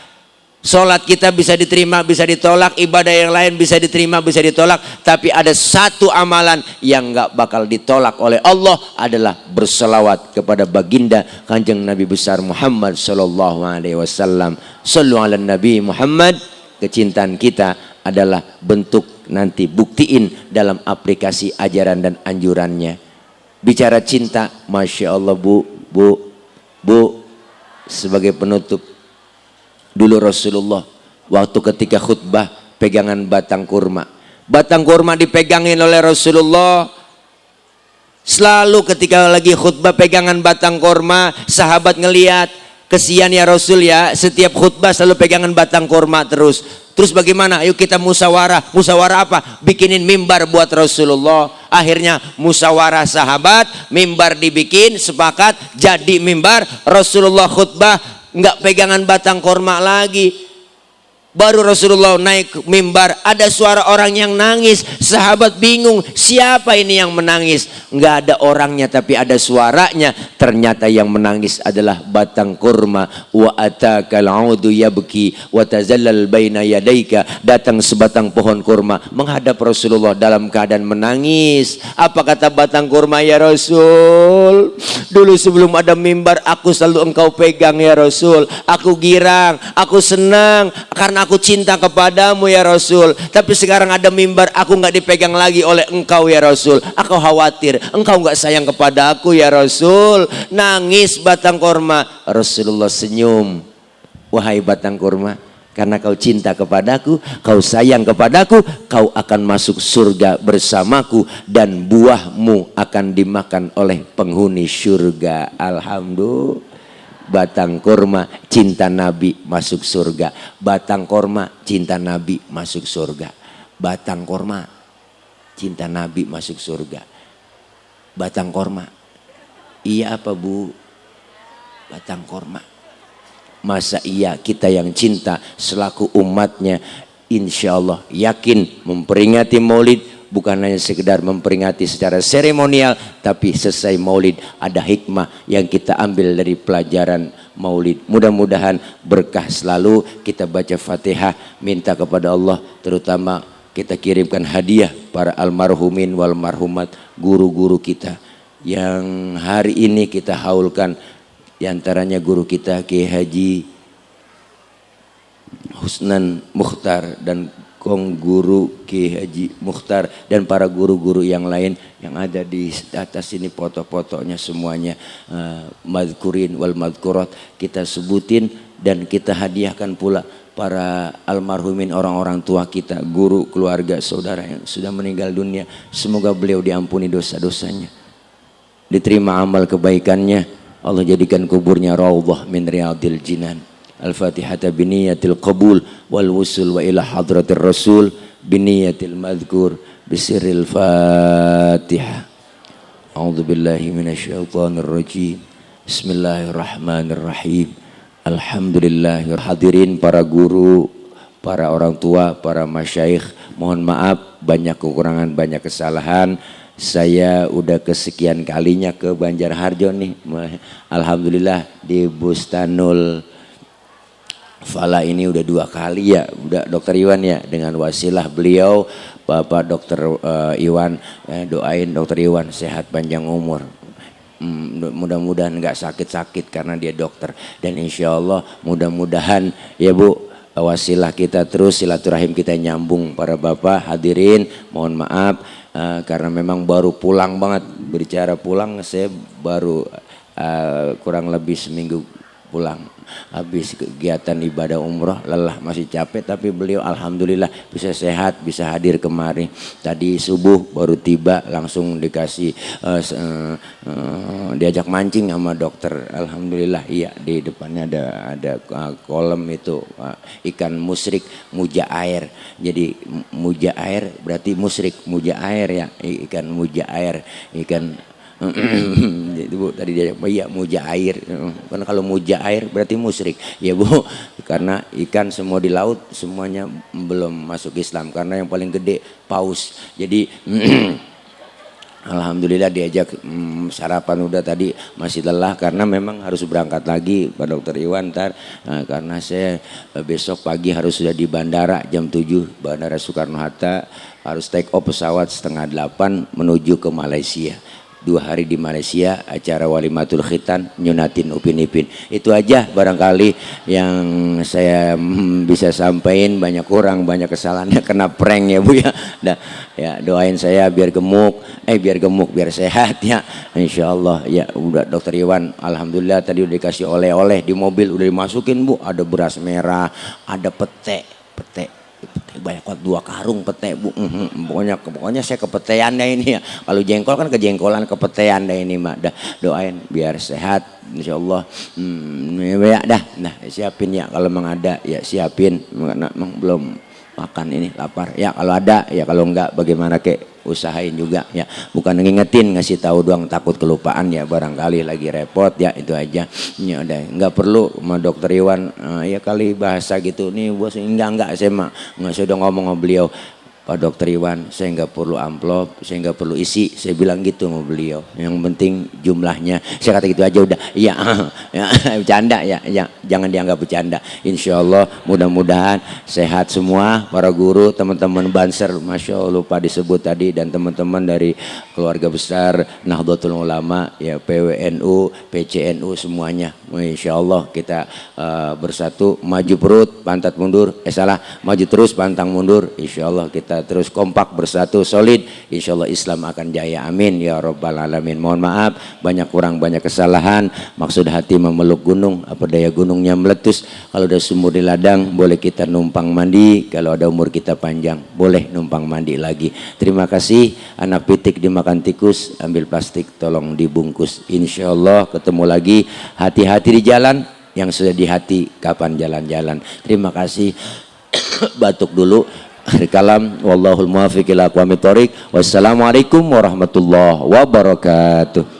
Sholat kita bisa diterima, bisa ditolak. Ibadah yang lain bisa diterima, bisa ditolak. Tapi ada satu amalan yang gak bakal ditolak oleh Allah, adalah berselawat kepada baginda Kanjeng Nabi besar Muhammad sallallahu alaihi wasallam. Sallu ala Nabi Muhammad. Kecintaan kita adalah bentuk, nanti buktiin dalam aplikasi ajaran dan anjurannya. Bicara cinta, Masya Allah bu, sebagai penutup, dulu Rasulullah waktu ketika khutbah pegangan batang kurma. Batang kurma dipegangin oleh Rasulullah. Selalu ketika lagi khutbah pegangan batang kurma, sahabat ngelihat, kesian ya Rasul ya, setiap khutbah selalu pegangan batang kurma terus. Terus bagaimana? Ayo kita musyawarah. Musyawarah apa? Bikinin mimbar buat Rasulullah. Akhirnya musyawarah sahabat, mimbar dibikin, sepakat jadi mimbar. Rasulullah khutbah nggak pegangan batang korma lagi. Baru Rasulullah naik mimbar, ada suara orang yang nangis. Sahabat bingung, siapa ini yang menangis? Nggak ada orangnya tapi ada suaranya. Ternyata yang menangis adalah batang kurma. Wa atakal audu yabki wa tazallal baina yadaika. Datang sebatang pohon kurma menghadap Rasulullah dalam keadaan menangis. Apa kata batang kurma? Ya Rasul, dulu sebelum ada mimbar aku selalu engkau pegang ya Rasul. Aku girang, aku senang karena aku cinta kepadamu ya Rasul. Tapi sekarang ada mimbar, aku nggak dipegang lagi oleh engkau ya Rasul. Aku khawatir engkau nggak sayang kepada aku ya Rasul. Nangis batang korma. Rasulullah senyum. Wahai batang korma, karena kau cinta kepadaku, kau sayang kepadaku, kau akan masuk surga bersamaku dan buahmu akan dimakan oleh penghuni surga. Alhamdulillah. Batang korma, cinta Nabi masuk surga. Batang korma, cinta Nabi masuk surga. Batang korma, cinta Nabi masuk surga. Batang korma, iya apa bu? Batang korma. Masa iya kita yang cinta selaku umatnya, insya Allah yakin memperingati maulid bukan hanya sekedar memperingati secara seremonial, tapi selesai maulid ada hikmah yang kita ambil dari pelajaran maulid. Mudah-mudahan berkah selalu. Kita baca Fatihah, minta kepada Allah, terutama kita kirimkan hadiah para almarhumin wal marhumat, guru-guru kita yang hari ini kita haulkan. Di antaranya guru kita Kiai Haji Husnan Mukhtar dan Kong Guru Ki Haji Mukhtar dan para guru-guru yang lain yang ada di atas ini, foto-fotonya semuanya, madkurin wal madkurat kita sebutin dan kita hadiahkan pula para almarhumin, orang-orang tua kita, guru, keluarga, saudara yang sudah meninggal dunia. Semoga beliau diampuni dosa-dosanya, diterima amal kebaikannya, Allah jadikan kuburnya raudhah min riyadil jinan. Al-Fatihata biniyatil qabul wal wusul wa ila hadratir rasul biniyatil madhkur bisirril Fatihah. A'udzu billahi minasyaitonir rajim. Bismillahirrahmanirrahim. Alhamdulillah. Hadirin para guru, para orang tua, para masyayikh, mohon maaf banyak kekurangan, banyak kesalahan. Saya udah kesekian kalinya ke Banjarharjo nih. Alhamdulillah di Bustanul Fala ini udah 2 kali ya, udah Dokter Iwan ya, dengan wasilah beliau Bapak Dokter Iwan, doain Dokter Iwan sehat panjang umur, mudah-mudahan nggak sakit-sakit karena dia dokter, dan insya Allah mudah-mudahan ya Bu, wasilah kita terus, silaturahim kita nyambung. Para bapak hadirin mohon maaf karena memang baru pulang banget, berbicara pulang saya baru kurang lebih seminggu pulang habis kegiatan ibadah umroh, lelah masih capek, tapi beliau alhamdulillah bisa sehat, bisa hadir kemari. Tadi subuh baru tiba, langsung dikasih diajak mancing sama dokter, alhamdulillah. Iya, di depannya ada kolam itu ikan musrik muja air, jadi muja air berarti musrik, muja air ya, ikan muja air, ikan Bu, tadi dia iya muja air, karena kalau muja air berarti musyrik ya Bu, karena ikan semua di laut semuanya belum masuk Islam, karena yang paling gede paus. Jadi alhamdulillah diajak sarapan udah, tadi masih lelah karena memang harus berangkat lagi Pak Dokter Iwan ntar, karena saya besok pagi harus sudah di bandara jam 7, Bandara Soekarno-Hatta, harus take off pesawat 7:30 menuju ke Malaysia. 2 hari di Malaysia, acara walimatul khitan, nyunatin Upin Ipin. Itu aja barangkali yang saya bisa sampaikan. Banyak kurang, banyak kesalahannya kena prank ya Bu ya. Nah, ya doain saya biar gemuk, biar sehat ya. Insya Allah ya. Udah Dokter Iwan, alhamdulillah tadi udah dikasih oleh-oleh di mobil, udah dimasukin Bu. Ada beras merah, ada pete banyak banget, 2 karung pete Bu. Pokoknya saya kepetean deh ini ya. Kalau jengkol kan kejengkolan, kepetean deh ini Mak. Doain biar sehat insyaallah. Ya dah, nah siapin ya kalau memang ada ya, siapin. Memang belum makan ini, lapar ya, kalau ada ya, kalau enggak bagaimana kek, usahain juga ya, bukan ngingetin, ngasih tahu doang, takut kelupaan ya, barangkali lagi repot ya, itu aja ya. Udah nggak perlu sama Dokter Iwan ya kali bahasa gitu nih bos, enggak saya mah nggak, saya udah ngomong sama beliau, Pak Dokter Iwan saya nggak perlu amplop, saya nggak perlu isi, saya bilang gitu sama beliau, yang penting jumlahnya, saya kata gitu aja udah. Iya ya, bercanda ya, jangan dianggap bercanda. Insya Allah mudah-mudahan sehat semua para guru, teman-teman Banser, Masya Allah lupa disebut tadi, dan teman-teman dari keluarga besar Nahdlatul Ulama ya, PWNU, PCNU semuanya. Insya Allah kita bersatu, maju perut pantat mundur, maju terus pantang mundur. Insya Allah kita terus kompak bersatu solid, insya Allah Islam akan jaya, amin ya rabbal alamin. Mohon maaf banyak kurang, banyak kesalahan, maksud hati memeluk gunung, apa daya gunungnya meletus. Kalau ada sumur di ladang boleh kita numpang mandi, kalau ada umur kita panjang boleh numpang mandi lagi. Terima kasih. Anak pitik dimakan tikus, ambil plastik tolong dibungkus. Insya Allah ketemu lagi. Hati-hati di jalan, yang sudah di hati kapan jalan-jalan. Terima kasih. Batuk dulu. Akhir kalam, wallahul muwaffiq ila aqwamit thoriq. Wassalamualaikum warahmatullahi wabarakatuh.